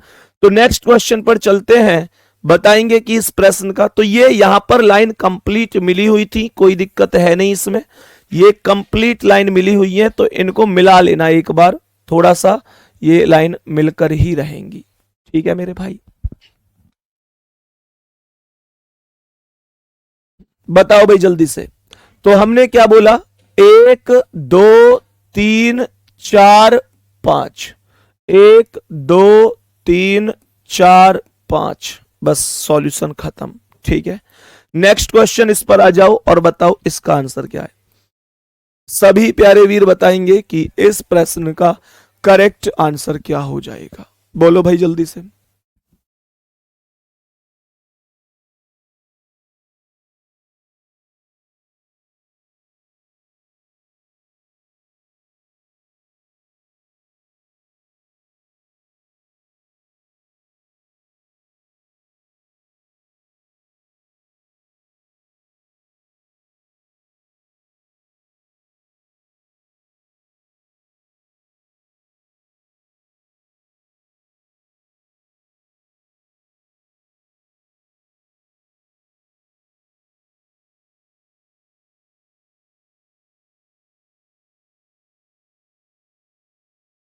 तो नेक्स्ट क्वेश्चन पर चलते हैं, बताएंगे कि इस प्रश्न का, तो ये यहां पर लाइन कंप्लीट मिली हुई थी, कोई दिक्कत है नहीं इसमें, ये कंप्लीट लाइन मिली हुई है, तो इनको मिला लेना एक बार, थोड़ा सा ये लाइन मिलकर ही रहेंगी। ठीक है मेरे भाई? बताओ भाई जल्दी से। तो हमने क्या बोला, 1 2 3 4 5, 1 2 3 4 5, बस सॉल्यूशन खत्म। ठीक है, नेक्स्ट क्वेश्चन इस पर आ जाओ और बताओ इसका आंसर क्या है। सभी प्यारे वीर बताएंगे कि इस प्रश्न का करेक्ट आंसर क्या हो जाएगा। बोलो भाई जल्दी से।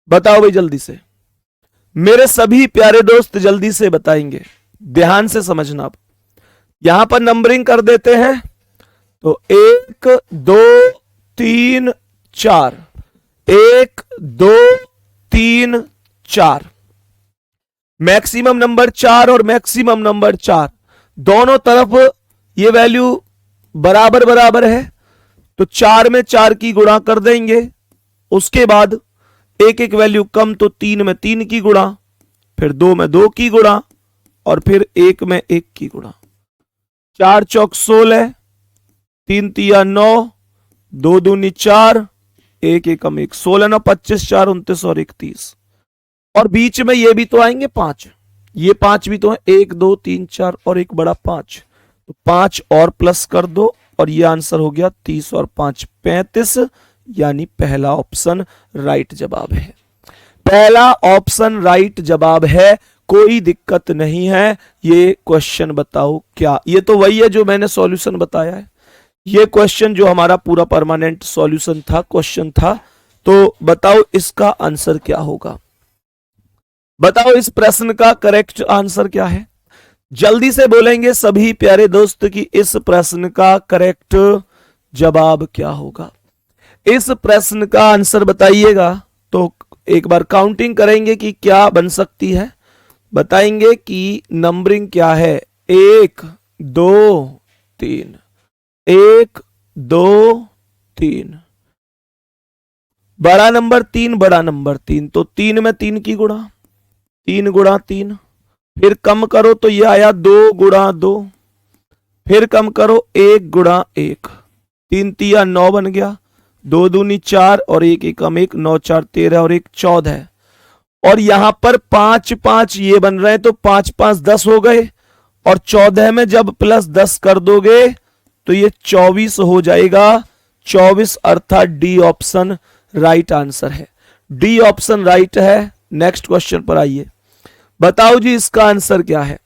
बताओ भाई जल्दी से, मेरे सभी प्यारे दोस्त जल्दी से बताएंगे, ध्यान से समझना। अब यहां पर नंबरिंग कर देते हैं, तो 1 2 3 4, 1 2 3 4, मैक्सिमम नंबर 4 और मैक्सिमम नंबर 4, दोनों तरफ ये वैल्यू बराबर बराबर है, तो 4 में 4 की गुणा कर देंगे। उसके बाद एक एक वैल्यू कम, तो 3 में 3 की गुणा, फिर 2 में 2 की गुणा, और फिर 1 में 1 की गुणा। 4 चौक 16, 3 तिया 9, 2 दूनी 4, 1 एकम 1, 16 9 25, 4 29 और 31, और बीच में ये भी तो आएंगे 5, ये 5 भी तो है, 1 2 3 4 और एक बड़ा 5, तो 5 और प्लस कर दो, और ये आंसर हो गया 30 और 5 35, यानी पहला ऑप्शन राइट जवाब है। पहला ऑप्शन राइट जवाब है, कोई दिक्कत नहीं है। ये क्वेश्चन बताओ क्या, ये तो वही है जो मैंने सॉल्यूशन बताया है, ये क्वेश्चन जो हमारा पूरा परमानेंट सॉल्यूशन था, क्वेश्चन था। तो बताओ इसका आंसर क्या होगा, बताओ इस प्रश्न का करेक्ट आंसर क्या है। जल्दी से बोलेंगे सभी प्यारे दोस्त कि इस प्रश्न का करेक्ट जवाब क्या होगा। इस प्रश्न का आंसर बताइएगा, तो एक बार काउंटिंग करेंगे कि क्या बन सकती है, बताएंगे कि नंबरिंग क्या है, 1 2 3, 1 2 3, बड़ा नंबर 3, बड़ा नंबर 3, तो 3 में 3 की गुणा, 3 गुणा 3, फिर कम करो तो ये आया 2 गुणा 2, फिर कम करो 1 गुणा 1, 3 तिया 9 बन गया, 2 दूनी 4 और 1 एकम 1, 9 4 13 और 1 14, और यहां पर 5 5 ये बन रहे हैं, तो 5 5 10 हो गए, और 14 में जब प्लस 10 कर दोगे तो ये 24 हो जाएगा। 24 अर्थात डी ऑप्शन राइट आंसर है, डी ऑप्शन राइट है। नेक्स्ट क्वेश्चन पर आइए, बताओ जी इसका आंसर क्या है।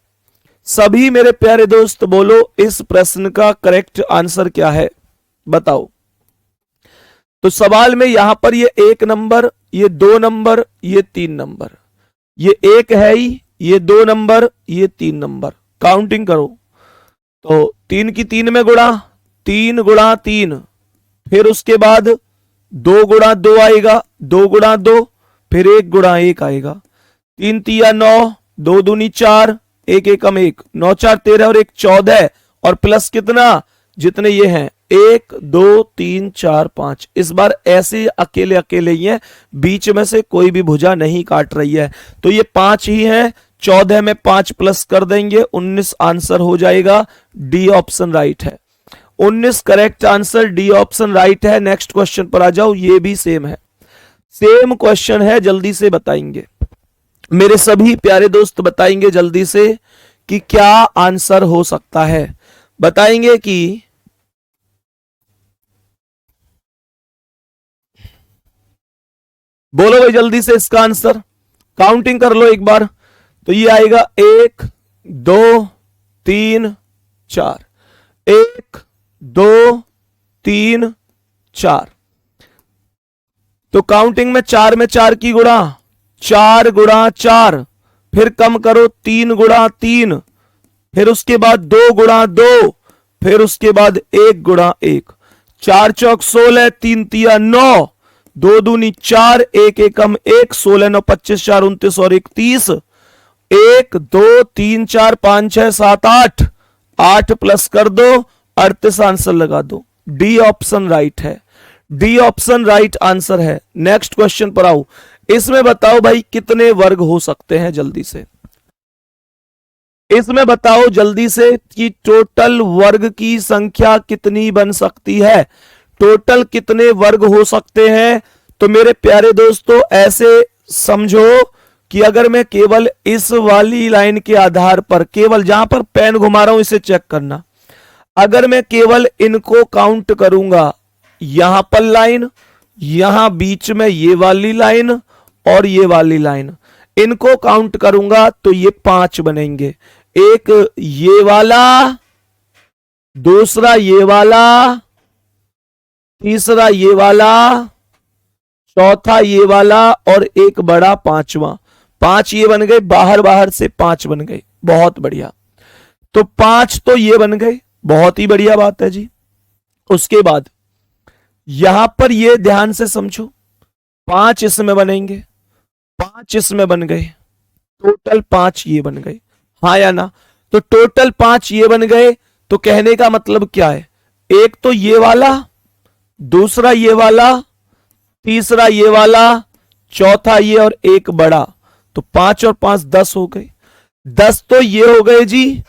सभी मेरे प्यारे दोस्त बोलो इस प्रश्न का करेक्ट आंसर क्या है, बताओ। तो सवाल में यहां पर ये 1 नंबर, ये 2 नंबर, ये 3 नंबर, ये 1 है ही, ये 2 नंबर, ये 3 नंबर, काउंटिंग करो तो 3 की 3 में गुणा, 3 गुणा 3, फिर उसके बाद 2 गुणा 2 आएगा, 2 गुणा 2, फिर 1 गुणा 1 आएगा, 3 तिया 9, 2 दूनी 4, 1 एकम 1, 9 4 13 और 1 14, और प्लस कितना, जितने ये हैं 1 2 3 4 5, इस बार ऐसे अकेले अकेले ही है, बीच में से कोई भी भुजा नहीं काट रही है, तो ये 5 ही है। 14 में 5 प्लस कर देंगे, 19 आंसर हो जाएगा, डी ऑप्शन राइट है। 19 correct answer, D option right है। नेक्स्ट क्वेश्चन पर आ जाओ, ये भी सेम है, सेम क्वेश्चन है, जल्दी से बताएंगे मेरे सभी प्यारे दोस्त, बताएंगे जल्दी से कि क्या आंसर हो सकता है, बताएंगे कि बोलो भाई जल्दी से इसका आंसर, काउंटिंग कर लो एक बार, तो ये आएगा 1 2 3 4, 1 2 3 4, तो काउंटिंग में 4 में 4 की गुणा, 4 गुणा 4, फिर कम करो 3 गुणा 3, फिर उसके बाद 2 गुणा 2, फिर उसके बाद 1 गुणा 1, चार चौक 16, तीन तिया 9, दो दूनी 4, एक एकम 1, 16 9 25 4 29 और 31, 1 2 3 4 5 6 7 8, 8 प्लस कर दो 38 आंसर लगा दो। डी ऑप्शन राइट है, डी ऑप्शन राइट आंसर है। नेक्स्ट क्वेश्चन पर आओ, इसमें बताओ भाई कितने वर्ग हो सकते हैं, जल्दी से इसमें बताओ जल्दी से कि टोटल वर्ग की संख्या कितनी बन सकती है, टोटल कितने वर्ग हो सकते हैं। तो मेरे प्यारे दोस्तों ऐसे समझो कि अगर मैं केवल इस वाली लाइन के आधार पर, केवल जहां पर पेन घुमा रहा हूं इसे चेक करना, अगर मैं केवल इनको काउंट करूंगा, यहां पर लाइन, यहां बीच में ये वाली लाइन और ये वाली लाइन, इनको काउंट करूंगा तो ये 5 बनेंगे। एक ये वाला, दूसरा ये वाला, तीसरा ये वाला, चौथा ये वाला और एक बड़ा पांचवा। 5 ये बन गए, बाहर बाहर से 5 बन गए, बहुत बढ़िया। तो 5 तो ये बन गए, बहुत ही बढ़िया बात है जी। उसके बाद यहां पर ये ध्यान से समझो, 5 इसमें बनेंगे, 5 इसमें बन गए, टोटल 5 ये बन गए, हाँ या ना। तो टोटल 5 ये बन गए, तो कहने का मतलब क्या है, एक तो ये वाला, दूसरा ये वाला, तीसरा ये वाला, चौथा ये और एक बड़ा। तो 5 और 5 10 हो गए, 10 तो ये हो गए जी।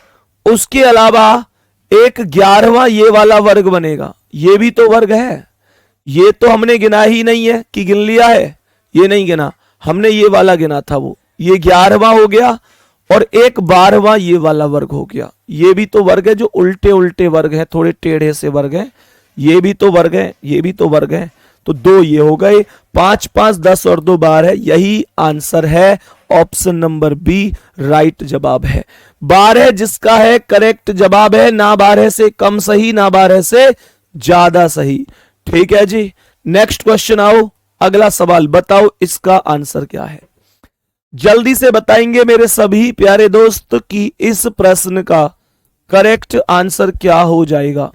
उसके अलावा एक 11वां ये वाला वर्ग बनेगा, ये भी तो वर्ग है, ये तो हमने गिना ही नहीं है कि गिन लिया है, ये नहीं गिना हमने, ये वाला गिना था, वो ये 11वां हो गया। और एक 12वां ये वाला वर्ग हो गया, ये भी तो वर्ग है, जो उल्टे उल्टे वर्ग है, थोड़े टेढ़े से वर्ग है, ये भी तो वर्ग है, ये भी तो वर्ग है। तो 2 ये हो गए, 5 5 10 और 2 12 है, यही आंसर है। ऑप्शन नंबर बी राइट जवाब है। 12 जिसका है करेक्ट जवाब है, ना 12 से कम सही, ना 12 से ज्यादा सही। ठीक है जी, नेक्स्ट क्वेश्चन आओ, अगला सवाल बताओ इसका आंसर क्या है। जल्दी से बताएंगे मेरे सभी प्यारे दोस्त कि इस प्रश्न का करेक्ट आंसर क्या हो जाएगा।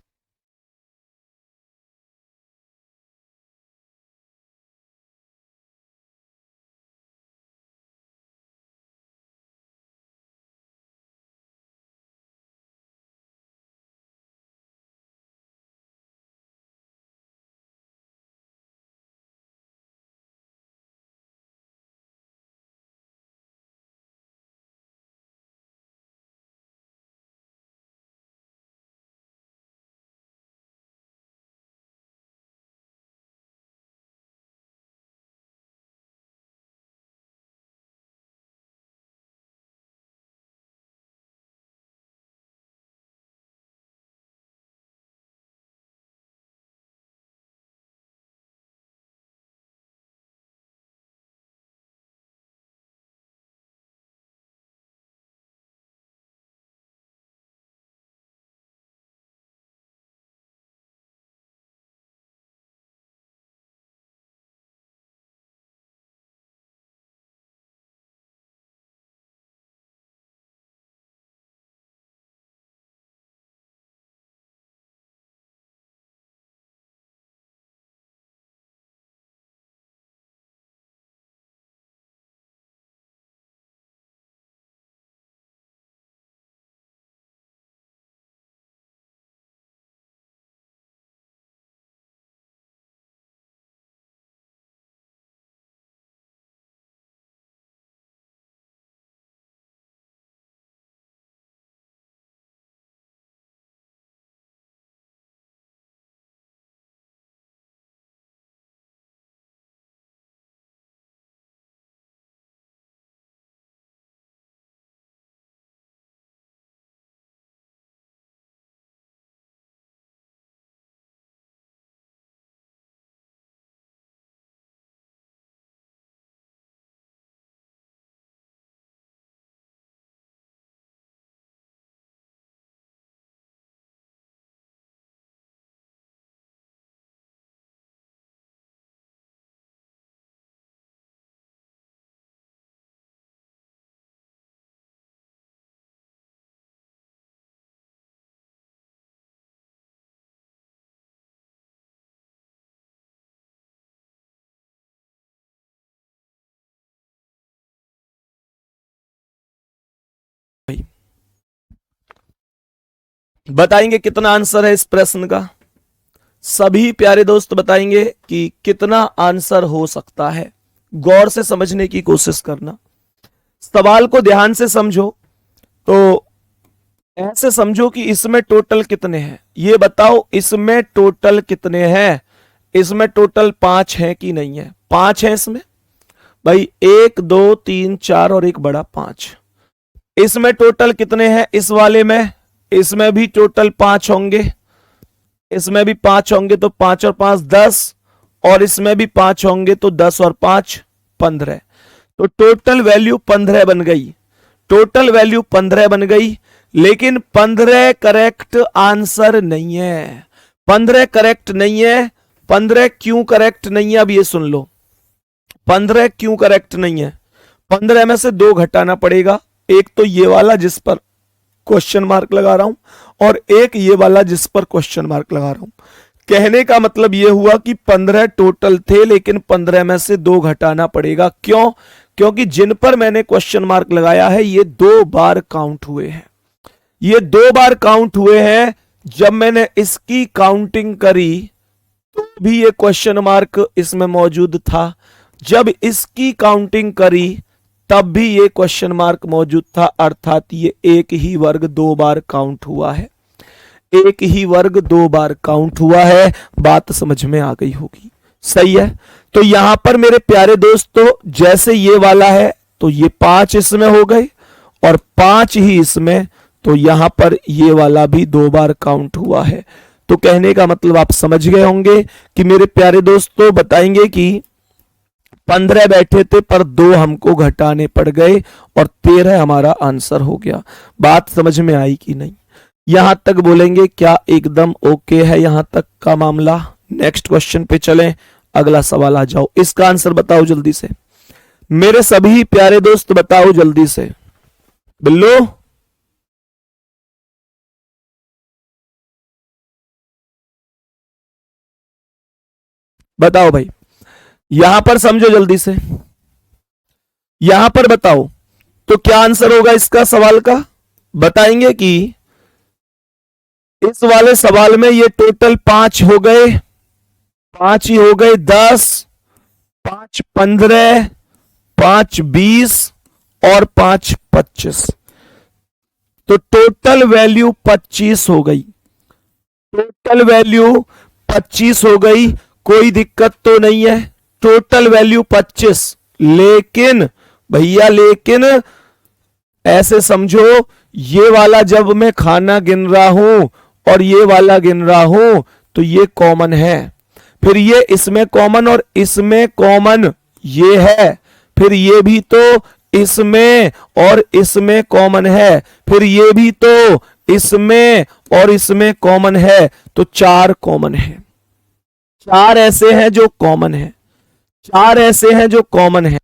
बताएंगे कितना आंसर है इस प्रश्न का। सभी प्यारे दोस्त बताएंगे कि कितना आंसर हो सकता है। गौर से समझने की कोशिश करना, सवाल को ध्यान से समझो। तो ऐसे समझो कि इसमें टोटल कितने हैं, ये बताओ इसमें टोटल कितने हैं। इसमें टोटल 5 है कि नहीं है? 5 है इसमें भाई, 1 2 3 4 और एक बड़ा 5। इसमें टोटल कितने हैं इस वाले में? इसमें भी टोटल 5 होंगे, इसमें भी 5 होंगे, तो 5 और 5 10, और इसमें भी 5 होंगे तो 10 और 5 15। तो टोटल वैल्यू 15 बन गई, टोटल वैल्यू 15 बन गई। लेकिन 15 करेक्ट आंसर नहीं है, 15 करेक्ट नहीं है। 15 क्यों करेक्ट नहीं है, अब ये सुन लो। 15 क्यों करेक्ट नहीं है? 15 में से 2 घटाना पड़ेगा, एक तो ये वाला जिस पर क्वेश्चन मार्क लगा रहा हूं, और एक ये वाला जिस पर क्वेश्चन मार्क लगा रहा हूं। कहने का मतलब ये हुआ कि 15 टोटल थे, लेकिन 15 में से 2 घटाना पड़ेगा। क्यों? क्योंकि जिन पर मैंने क्वेश्चन मार्क लगाया है ये 2 बार काउंट हुए हैं, ये 2 बार काउंट हुए हैं। जब मैंने इसकी काउंटिंग करी तो भी ये क्वेश्चन मार्क इसमें मौजूद था, जब इसकी काउंटिंग करी तब भी ये क्वेश्चन मार्क मौजूद था। अर्थात ये एक ही वर्ग 2 बार काउंट हुआ है, एक ही वर्ग 2 बार काउंट हुआ है। बात समझ में आ गई होगी, सही है। तो यहां पर मेरे प्यारे दोस्तों, जैसे ये वाला है तो ये 5 इसमें हो गए और 5 ही इसमें, तो यहां पर ये वाला भी 2 बार काउंट हुआ है। तो कहने का मतलब आप समझ गए होंगे कि मेरे प्यारे दोस्तों बताएंगे कि 15 बैठे थे पर 2 हमको घटाने पड़ गए और 13 हमारा आंसर हो गया। बात समझ में आई कि नहीं? यहां तक बोलेंगे क्या एकदम ओके है यहां तक का मामला? नेक्स्ट क्वेश्चन पे चलें, अगला सवाल आ जाओ। इसका आंसर बताओ जल्दी से, मेरे सभी प्यारे दोस्त बताओ जल्दी से। बिल्लो बताओ भाई, यहां पर समझो जल्दी से, यहां पर बताओ तो क्या आंसर होगा इसका सवाल का। बताएंगे कि इस वाले सवाल में ये टोटल 5 हो गए, 5 ही हो गए, 10 5 15 5 20 और 5 25, तो टोटल वैल्यू 25 हो गई, टोटल वैल्यू 25 हो गई। कोई दिक्कत तो नहीं है, टोटल वैल्यू 25। लेकिन भैया लेकिन ऐसे समझो, ये वाला जब मैं खाना गिन रहा हूं और ये वाला गिन रहा हूं तो ये कॉमन है, फिर ये इसमें कॉमन और इसमें कॉमन ये है, फिर ये भी तो इसमें और इसमें कॉमन है, फिर ये भी तो इसमें और इसमें कॉमन है, तो 4 कॉमन है। 4 ऐसे हैं जो कॉमन है, 4 ऐसे हैं जो कॉमन है।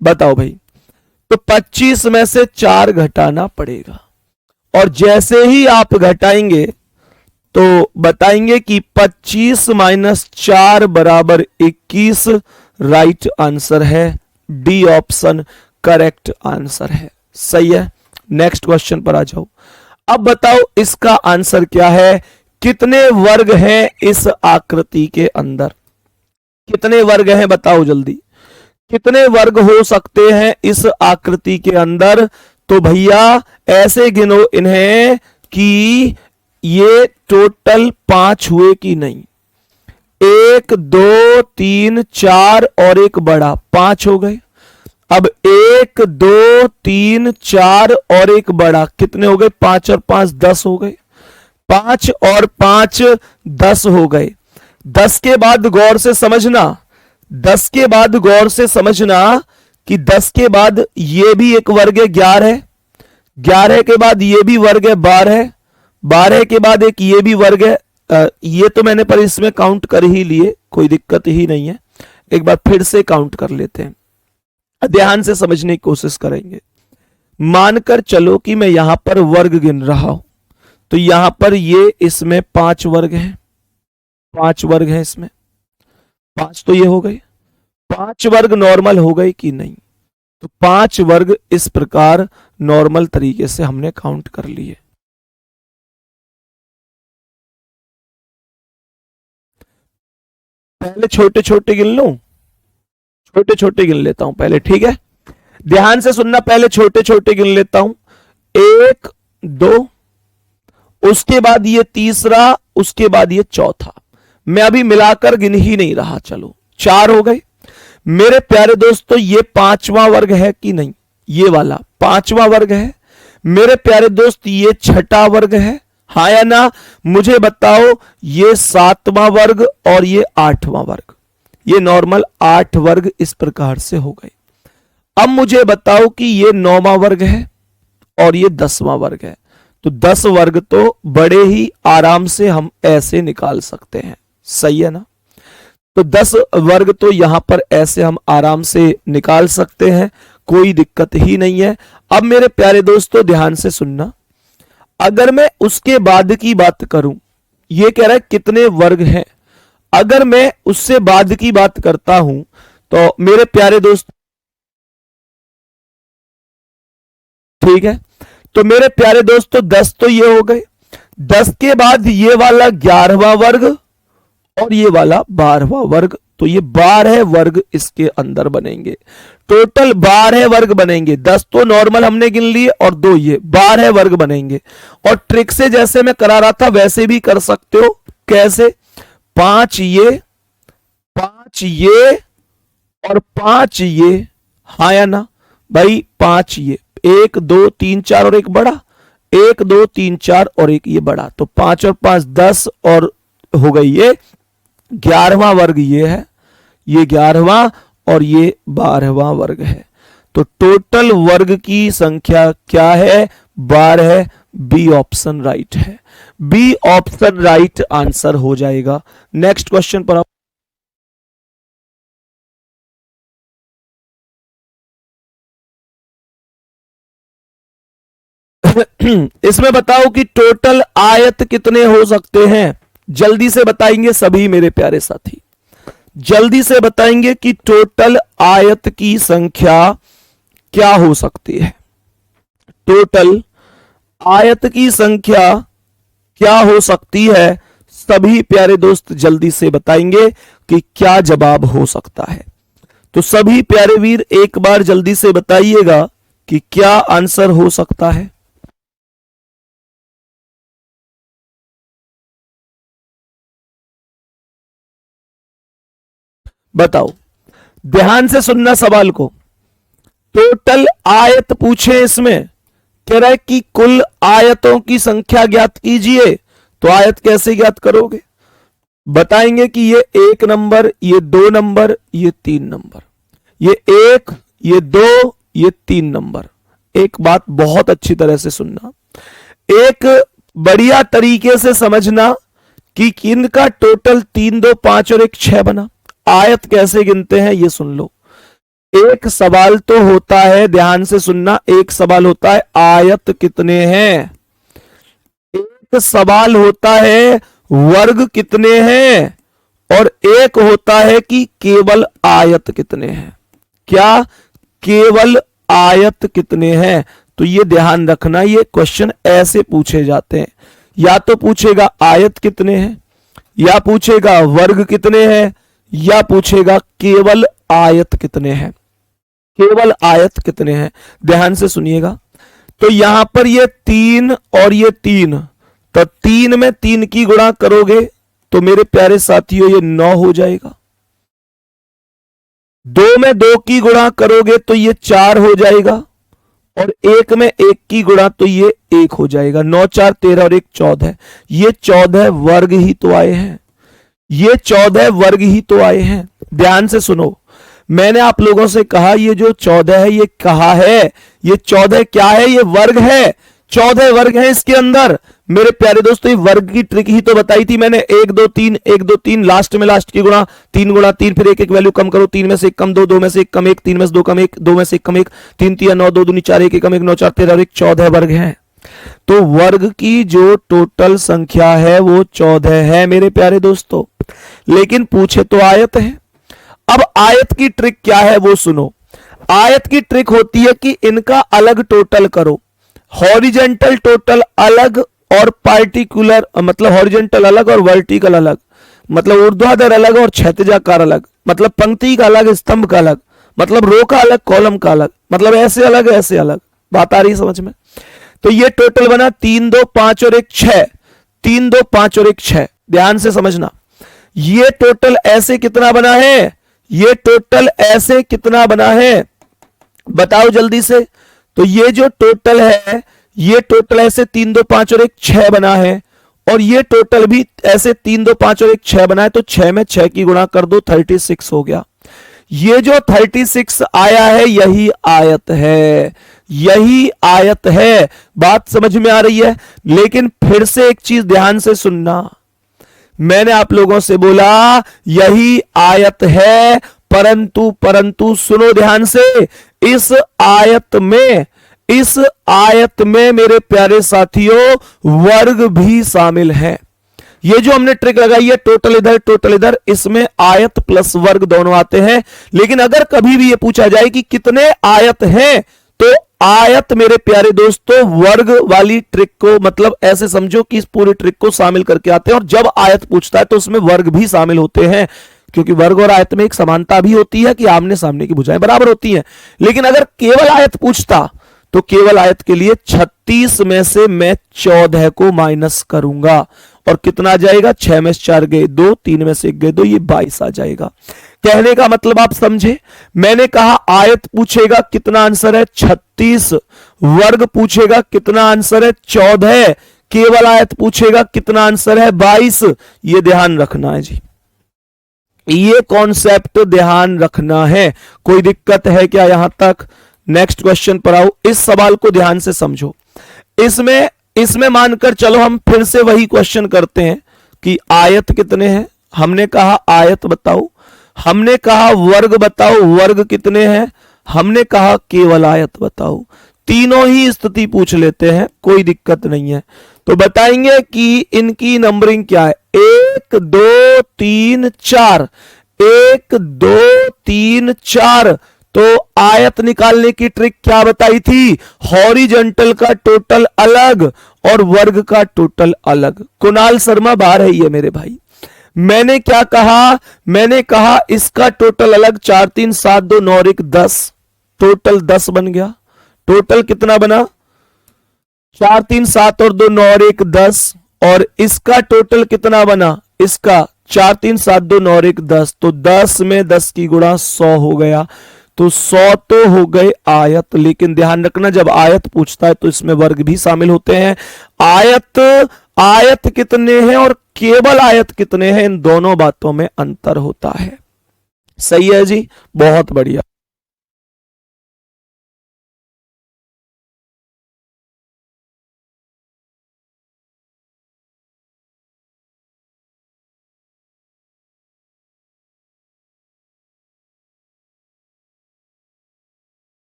बताओ भाई, तो 25 में से 4 घटाना पड़ेगा, और जैसे ही आप घटाएंगे तो बताएंगे कि 25 माइनस 4 बराबर 21 राइट आंसर है। डी ऑप्शन करेक्ट आंसर है, सही है। नेक्स्ट क्वेश्चन पर आ जाओ। अब बताओ इसका आंसर क्या है, कितने वर्ग हैं इस आकृति के अंदर? कितने वर्ग हैं बताओ जल्दी, कितने वर्ग हो सकते हैं इस आकृति के अंदर? तो भैया ऐसे गिनो इन्हें कि ये टोटल 5 हुए कि नहीं। 1 2 3 4 और एक बड़ा 5 हो गए। अब 1 2 3 4 और एक बड़ा कितने हो गए? 5 और 5 10 हो गए। 5 और 5 10 हो गए। 10 के बाद गौर से समझना, 10 के बाद गौर से समझना कि 10 के बाद ये भी एक वर्ग है 11, 11 के बाद ये भी वर्ग है 12, 12 के बाद एक ये भी वर्ग है, ये तो मैंने पर इसमें काउंट कर ही लिए, कोई दिक्कत ही नहीं है। एक बार फिर से काउंट कर लेते हैं, ध्यान से समझने की कोशिश करेंगे। मानकर चलो कि मैं यहां पर वर्ग गिन रहा हूं, तो यहां पर ये इसमें 5 वर्ग हैं, 5 वर्ग हैं इसमें। 5 तो ये हो गए, 5 वर्ग नॉर्मल हो गए कि नहीं? तो 5 वर्ग इस प्रकार नॉर्मल तरीके से हमने काउंट कर लिए। पहले छोटे छोटे गिन लूं, छोटे छोटे गिन लेता हूं पहले, ठीक है? ध्यान से सुनना, पहले छोटे छोटे गिन लेता हूं। 1 2, उसके बाद ये तीसरा, उसके बाद ये चौथा। मैं अभी मिलाकर गिन ही नहीं रहा। चलो 4 हो गए मेरे प्यारे दोस्तों। ये 5वां वर्ग है कि नहीं? ये वाला 5वां वर्ग है मेरे प्यारे दोस्त। ये 6ठा वर्ग है, हाँ या ना? मुझे बताओ, ये 7वां वर्ग और ये 8वां वर्ग। ये नॉर्मल 8 वर्ग इस प्रकार से हो गए। अब मुझे बताओ कि ये 9वां वर्ग है और ये 10वां वर्ग है। तो 10 वर्ग तो बड़े ही आराम से हम ऐसे निकाल सकते हैं, सही है ना? तो 10 वर्ग तो यहां पर ऐसे हम आराम से निकाल सकते हैं, कोई दिक्कत ही नहीं है। अब मेरे प्यारे दोस्तों ध्यान से सुनना, अगर मैं उसके बाद की बात करूं, ये कह रहा है कितने वर्ग हैं। अगर मैं उससे बाद की बात करता हूं तो मेरे प्यारे दोस्त, ठीक है, तो मेरे प्यारे दोस्तों 10 तो ये हो गए। 10 के बाद ये वाला 11वां वर्ग और ये वाला 12वां वर्ग। तो ये 12 वर्ग इसके अंदर बनेंगे। टोटल 12 वर्ग बनेंगे। 10 तो नॉर्मल हमने गिन लिए और 2 ये 12 वर्ग बनेंगे। और ट्रिक से जैसे मैं करा रहा था वैसे भी कर सकते हो। कैसे? 5 ये, 5 ये और 5 ये, हाँ या ना भाई? 5 ये, 1 2 3 4 और एक बड़ा, 1 2 3 4 और एक ये बड़ा। तो 5 और 5 10 और हो गई ये 11वां वर्ग। ये है, ये 11वां और ये 12वां वर्ग है। तो टोटल वर्ग की संख्या क्या है? 12। बी ऑप्शन राइट है। बी ऑप्शन राइट आंसर हो जाएगा। नेक्स्ट क्वेश्चन पर आप इसमें बताओ कि टोटल आयत कितने हो सकते हैं? जल्दी से बताएंगे सभी मेरे प्यारे साथी, जल्दी से बताएंगे कि टोटल आयत की संख्या क्या हो सकती है। टोटल आयत की संख्या क्या हो सकती है? सभी प्यारे दोस्त जल्दी से बताएंगे कि क्या जवाब हो सकता है। तो सभी प्यारे वीर एक बार जल्दी से बताइएगा कि क्या आंसर हो सकता है। बताओ, ध्यान से सुनना सवाल को। टोटल आयत पूछे, इसमें कह रहा है कि कुल आयतों की संख्या ज्ञात कीजिए। तो आयत कैसे ज्ञात करोगे? बताएंगे कि ये 1 नंबर, ये 2 नंबर, ये 3 नंबर, ये 1, ये 2, ये 3 नंबर। एक बात बहुत अच्छी तरह से सुनना, एक बढ़िया तरीके से समझना कि किनका टोटल 3 2 5 और एक 6 बना। आयत कैसे गिनते हैं ये सुन लो। एक सवाल तो होता है, ध्यान से सुनना, एक सवाल होता है आयत कितने हैं, एक सवाल होता है वर्ग कितने हैं, और एक होता है कि केवल आयत कितने हैं। क्या? केवल आयत कितने हैं। तो ये ध्यान रखना, ये क्वेश्चन ऐसे पूछे जाते हैं। या तो पूछेगा आयत कितने हैं, या पूछेगा वर्ग कितने हैं, या पूछेगा केवल आयत कितने हैं। केवल आयत कितने हैं, ध्यान से सुनिएगा। तो यहां पर ये 3 और ये 3, तो 3 में 3 की गुणा करोगे तो मेरे प्यारे साथियों ये 9 हो जाएगा। 2 में 2 की गुणा करोगे तो ये 4 हो जाएगा, और 1 में 1 की गुणा तो ये 1 हो जाएगा। 9 4 13 और 1 14। ये 14 वर्ग ही तो आए हैं, ये 14 वर्ग ही तो आए हैं। ध्यान से सुनो, मैंने आप लोगों से कहा ये जो 14 है ये कहा है, ये 14 क्या है? ये वर्ग है। 14 वर्ग है इसके अंदर। मेरे प्यारे दोस्तों ये वर्ग की ट्रिक ही तो बताई थी मैंने। 1 2 3 1 2 3, लास्ट में लास्ट की गुणा, 3 गुणा 3, फिर एक एक वैल्यू कम करो, 3 में से 1 कम 2, 2 में से 1 कम 1, 3 में से 2 कम 1, 2 में से 1 कम 1, 3 3 9 2 दूनी 4, 1 कम 1, 9 4 13 और 1 14 वर्ग है। तो वर्ग की जो टोटल संख्या है वो 14 है मेरे प्यारे दोस्तों। लेकिन पूछे तो आयत है, अब आयत की ट्रिक क्या है वो सुनो। आयत की ट्रिक होती है कि इनका अलग टोटल करो, हॉरिजेंटल टोटल अलग और पार्टिकुलर, मतलब हॉरिजेंटल अलग और वर्टिकल अलग, मतलब ऊर्ध्वाधर अलग और क्षैतिजाकार अलग, मतलब पंक्ति का अलग स्तंभ का अलग, मतलब रो का अलग कॉलम का अलग, मतलब ऐसे अलग ऐसे अलग। बात आ रही है समझ में? तो ये टोटल बना 3 2 5 और 1 6, 3 2 5 और 1 6। ध्यान से समझना, ये टोटल ऐसे कितना बना है, ये टोटल ऐसे कितना बना है बताओ जल्दी से। तो ये जो टोटल है, ये टोटल ऐसे 3 2 5 और 1 6 बना है, और ये टोटल भी ऐसे 3 2 5 और 1 6 बना है। तो 6 में 6 की गुणा कर दो, 36 हो गया। ये जो 36 आया है यही आयत है, यही आयत है। बात समझ में आ रही है? लेकिन फिर से एक चीज ध्यान से सुनना, मैंने आप लोगों से बोला यही आयत है, परंतु परंतु सुनो ध्यान से, इस आयत में मेरे प्यारे साथियों वर्ग भी शामिल है। ये जो हमने ट्रिक लगाई है, टोटल इधर टोटल इधर, इसमें आयत प्लस वर्ग दोनों आते हैं। लेकिन अगर कभी भी ये पूछा जाए कि कितने आयत हैं, तो आयत मेरे प्यारे दोस्तों वर्ग वाली ट्रिक को, मतलब ऐसे समझो कि इस पूरी ट्रिक को शामिल करके आते हैं। और जब आयत पूछता है तो उसमें वर्ग भी शामिल होते हैं, क्योंकि वर्ग और आयत में एक समानता भी होती है कि आमने सामने की भुजाएं बराबर होती हैं। लेकिन अगर केवल आयत पूछता तो केवल आयत के लिए 36 में से मैं 14 को माइनस करूंगा, और कितना आ जाएगा, 6 में से 4 गए 2, 3 में से 1 गए 2, ये 22 आ जाएगा। कहने का मतलब आप समझे, मैंने कहा आयत पूछेगा कितना आंसर है 36, वर्ग पूछेगा कितना आंसर है 14, केवल आयत पूछेगा कितना आंसर है 22। ये ध्यान रखना है जी, ये कॉन्सेप्ट ध्यान रखना है। कोई दिक्कत है क्या यहां तक? नेक्स्ट क्वेश्चन पर आओ, इस सवाल को ध्यान से समझो। इसमें मानकर चलो हम फिर से वही क्वेश्चन करते हैं कि आयत कितने हैं। हमने कहा आयत बताओ, हमने कहा वर्ग बताओ, वर्ग कितने हैं, हमने कहा केवल आयत बताओ। तीनों ही स्थिति पूछ लेते हैं, कोई दिक्कत नहीं है। तो बताएंगे कि इनकी नंबरिंग क्या है, 1 2 3 4, 1 2 3 4। तो आयत निकालने की ट्रिक क्या बताई थी, हॉरिजॉन्टल का टोटल अलग और वर्ग का टोटल अलग। कुणाल शर्मा बाहर है ये मेरे भाई। मैंने क्या कहा, मैंने कहा इसका टोटल अलग, 4 3 7 2 9 1 10, टोटल 10 बन गया। टोटल कितना बना, 4 3 7 और 2 9 और 1 10, और इसका टोटल कितना बना, इसका 4 3 7 2 9 और 1 10। तो 10 में 10 की गुणा 100 हो गया। तो 100 तो हो गए आयत। लेकिन ध्यान रखना, जब आयत पूछता है तो इसमें वर्ग भी शामिल होते हैं। आयत कितने हैं और केवल आयत कितने हैं, इन दोनों बातों में अंतर होता है। सही है जी, बहुत बढ़िया।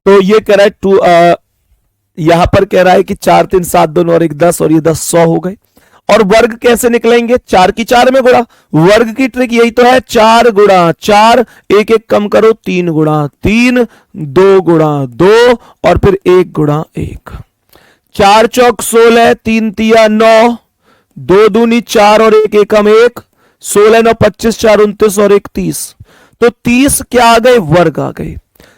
तो ये कह रहा है यहां पर कह रहा है कि 4 3 7 2 9 और 1 10, और ये 10 100 हो गए। और वर्ग कैसे निकलेंगे, 4 की 4 में गुणा। वर्ग की ट्रिक यही तो है, 4 गुणा 4, 1 1 कम करो, 3 गुणा 3, 2 गुणा 2, और फिर 1 गुणा 1। 4 चौक 16, 3 तिया 9, 2 दूनी 4 और 1 एकम 1, 16 9 25, 4 29 और 1 30। तो 30 क्या आ गए, वर्ग आ गए।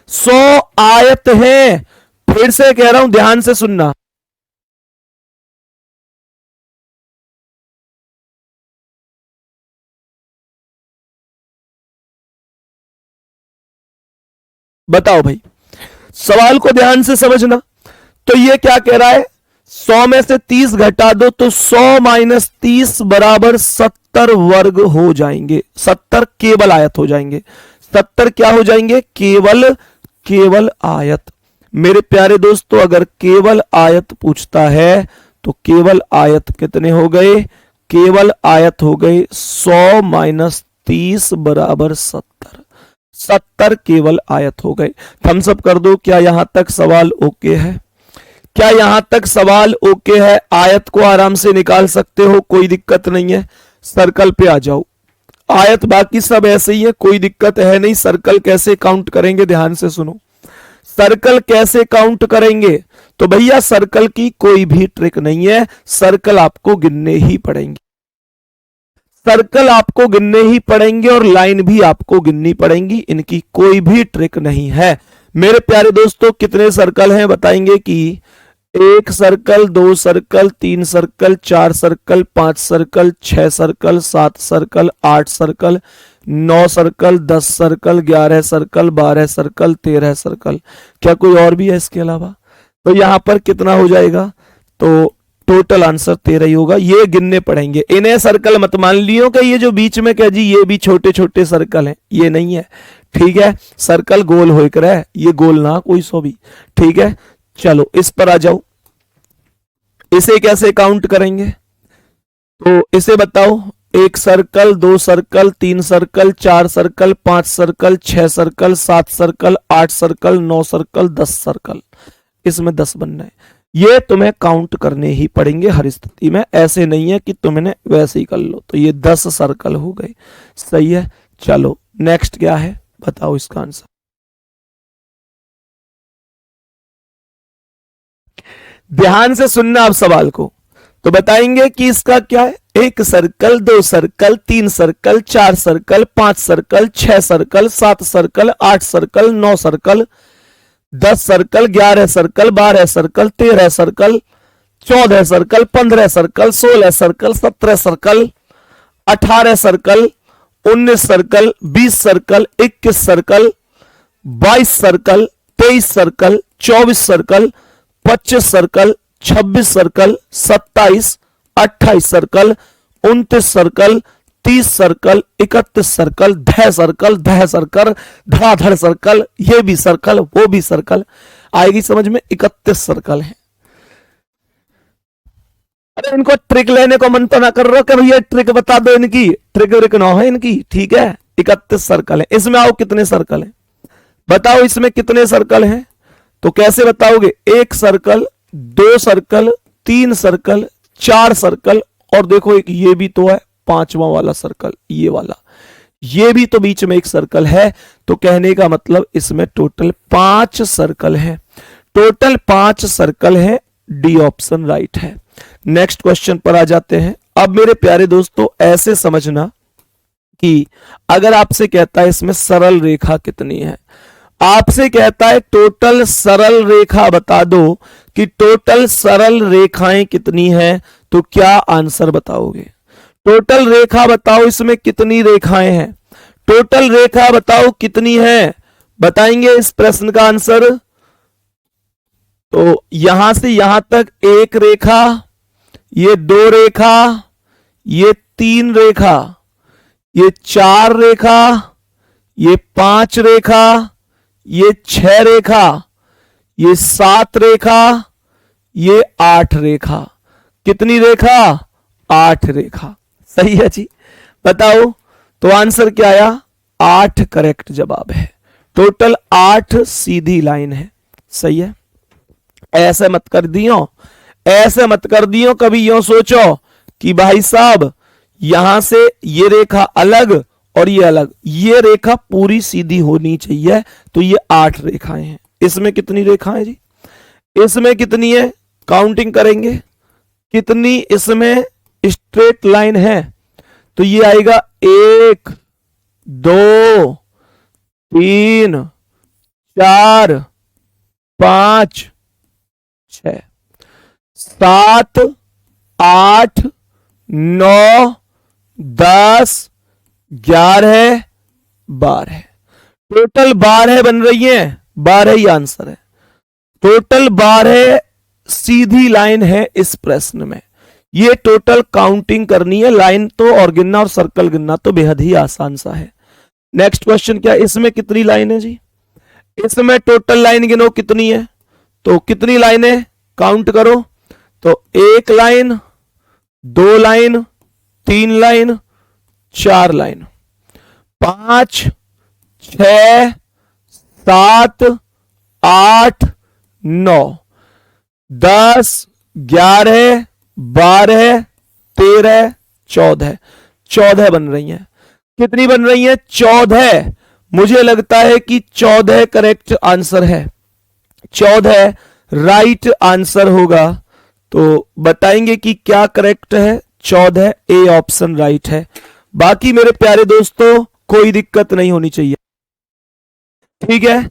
100 आयत है। फिर से कह रहा हूं, ध्यान से सुनना। बताओ भाई, सवाल को ध्यान से समझना। तो ये क्या कह रहा है, 100 में से 30 घटा दो तो 100 माइनस 30 बराबर 70 वर्ग हो जाएंगे। 70 केवल आयत हो जाएंगे। 70 क्या हो जाएंगे, केवल आयत। मेरे प्यारे दोस्तों, अगर केवल आयत पूछता है तो केवल आयत कितने हो गए, केवल आयत हो गए 100 माइनस 30 बराबर 70। 70 केवल आयत हो गए। थम्स अप कर दो। क्या यहां तक सवाल ओके है? क्या यहां तक सवाल ओके है? आयत को आराम से निकाल सकते हो, कोई दिक्कत नहीं है। सर्कल पे आ जाओ। आयत बाकी सब ऐसे ही है, कोई दिक्कत है नहीं। सर्कल कैसे काउंट करेंगे, ध्यान से सुनो। सर्कल कैसे काउंट करेंगे, तो भैया सर्कल की कोई भी ट्रिक नहीं है, सर्कल आपको गिनने ही पड़ेंगे। सर्कल आपको गिनने ही पड़ेंगे और लाइन भी आपको गिननी पड़ेंगी, इनकी कोई भी ट्रिक नहीं है। मेरे प्यारे दोस्तों, कितने सर्कल हैं बताएंगे कि 1 circle, 2 circle, 3 circle, 4 circle, 5 circle, 6 circle, 7 circle, 8 circle, 9 circle, 10 circle, 11 circle, 12 circle, 13 circle. क्या कोई और भी है इसके अलावा? तो यहां पर कितना हो जाएगा, तो टोटल आंसर 13 ही होगा। ये गिनने पड़ेंगे, इन्हें सर्कल मत मान लियो कि ये जो बीच में क्या जी ये भी छोटे छोटे सर्कल हैं, ये नहीं है, ठीक है। सर्कल गोल होकर है, ये गोल ना कोई सो भी, ठीक है। चलो इस पर आ जाओ, इसे कैसे काउंट करेंगे, तो इसे बताओ। 1 circle, 2 circle, 3 circle, 4 circle, 5 circle, 6 circle, 7 circle, 8 circle, 9 circle, 10 circle, इसमें 10 बनना है। ये तुम्हें काउंट करने ही पड़ेंगे हर स्थिति में, ऐसे नहीं है कि तुमने वैसे ही कर लो। तो ये 10 सर्कल हो गए, सही है। चलो नेक्स्ट क्या है बताओ इसका आंसर। ध्यान से सुनना आप सवाल को, तो बताएंगे कि इसका क्या है। 1 circle, 2 circle, 3 circle, 4 circle, 5 circle, 6 circle, 7 circle, 8 circle, 9 circle, 10 circle, 11 circle, 12 circle, 13 circle, 14 circle, 15 circle, 16 circle, 17 circle, 18 circle, 19 circle, 20 circle, 21 circle, 22 circle, 23 circle, 24 circle, 25 circle, 26 circle, 27, 28 circle, 29 circle, 30 circle, 31 circle, धै सर्कल, धै circle, धड़ाधड़ circle, ये भी circle, वो भी circle, आएगी समझ में। 31 सर्कल है। अरे इनको ट्रिक लेने को मन तो ना कर रहा कि भैया ट्रिक बता दो, इनकी ट्रिक व्रिक ना है इनकी, ठीक है। 31 सर्कल है। इसमें आओ कितने सर्कल है बताओ, इसमें कितने सर्कल हैं, तो कैसे बताओगे। 1 सर्कल, 2 सर्कल, 3 सर्कल, 4 सर्कल, और देखो एक ये भी तो है 5वां वाला सर्कल, ये वाला, ये भी तो बीच में एक सर्कल है। तो कहने का मतलब इसमें टोटल 5 सर्कल है, टोटल 5 सर्कल है। डी ऑप्शन राइट है। नेक्स्ट क्वेश्चन पर आ जाते हैं। अब मेरे प्यारे दोस्तों ऐसे समझना कि अगर आपसे कहता है इसमें सरल रेखा कितनी है, आपसे कहता है टोटल सरल रेखा बता दो कि टोटल सरल रेखाएं कितनी हैं, तो क्या आंसर बताओगे। टोटल रेखा बताओ, इसमें कितनी रेखाएं हैं, टोटल रेखा बताओ कितनी है, बताएंगे इस प्रश्न का आंसर। तो यहां से यहां तक 1 रेखा, ये 2 रेखा, ये 3 रेखा, ये 4 रेखा, ये 5 रेखा, ये 6 रेखा, ये 7 रेखा, ये 8 रेखा। कितनी रेखा, 8 रेखा, सही है जी। बताओ तो आंसर क्या आया, 8 करेक्ट जवाब है। टोटल 8 सीधी लाइन है, सही है। ऐसे मत कर दियो, ऐसे मत कर दियो, कभी यूं सोचो कि भाई साहब यहां से ये रेखा अलग और ये अलग, ये रेखा पूरी सीधी होनी चाहिए। तो ये 8 रेखाएं हैं। इसमें कितनी रेखाएं जी, इसमें कितनी है, काउंटिंग करेंगे कितनी इसमें स्ट्रेट लाइन है, तो ये आएगा 1 2 3 4 5 6 7 8 9 10 11 12, टोटल 12 बन रही है, 12 ही आंसर है। टोटल 12 सीधी लाइन है इस प्रश्न में। ये टोटल काउंटिंग करनी है, लाइन तो और गिनना और सर्कल गिनना तो बेहद ही आसान सा है। नेक्स्ट क्वेश्चन क्या, इसमें कितनी लाइन है जी, इसमें टोटल लाइन गिनो कितनी है, तो कितनी लाइनें काउंट करो, तो 1 लाइन, 2 लाइन, 3 लाइन, 4 लाइन, 5 6 7 8 9 10 11 12 13 14, 14 बन रही हैं। कितनी बन रही हैं? 14। मुझे लगता है कि 14 करेक्ट आंसर है, 14 राइट आंसर होगा। तो बताएंगे कि क्या करेक्ट है। 14 ए ऑप्शन राइट है। बाकी मेरे प्यारे दोस्तों कोई दिक्कत नहीं होनी चाहिए, ठीक है।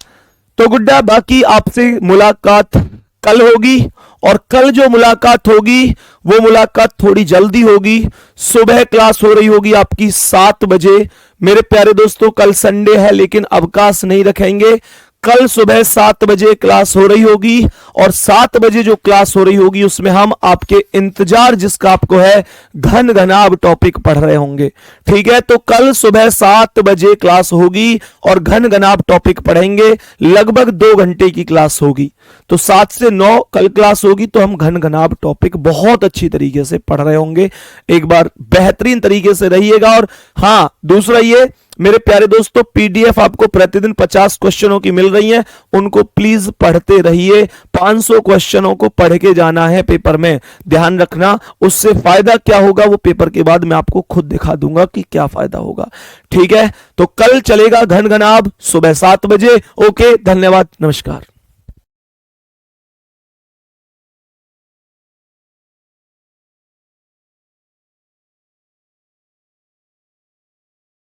तो गुड्डा बाकी आपसे मुलाकात कल होगी, और कल जो मुलाकात होगी वो मुलाकात थोड़ी जल्दी होगी। सुबह क्लास हो रही होगी आपकी 7 बजे। मेरे प्यारे दोस्तों कल संडे है लेकिन अवकाश नहीं रखेंगे। कल सुबह 7 बजे क्लास हो रही होगी, और 7 बजे जो क्लास हो रही होगी उसमें हम आपके इंतजार जिसका आपको है घन घनाभ टॉपिक पढ़ रहे होंगे, ठीक है। तो कल सुबह 7 बजे क्लास होगी और घन घनाभ टॉपिक पढ़ेंगे। लगभग 2 घंटे की क्लास होगी। तो 7 से 9 कल क्लास होगी, तो हम घन घनाभ टॉपिक बहुत अच्छी तरीके से पढ़ रहे होंगे। एक बार बेहतरीन तरीके से रहिएगा। और हाँ, दूसरा ये मेरे प्यारे दोस्तों, पीडीएफ आपको प्रतिदिन 50 क्वेश्चनों की मिल रही हैं, उनको प्लीज पढ़ते रहिए। 500 क्वेश्चनों को पढ़ के जाना है पेपर में, ध्यान रखना। उससे फायदा क्या होगा वो पेपर के बाद मैं आपको खुद दिखा दूंगा कि क्या फायदा होगा, ठीक है। तो कल चलेगा घन घनाभ सुबह 7 बजे। ओके, धन्यवाद, नमस्कार।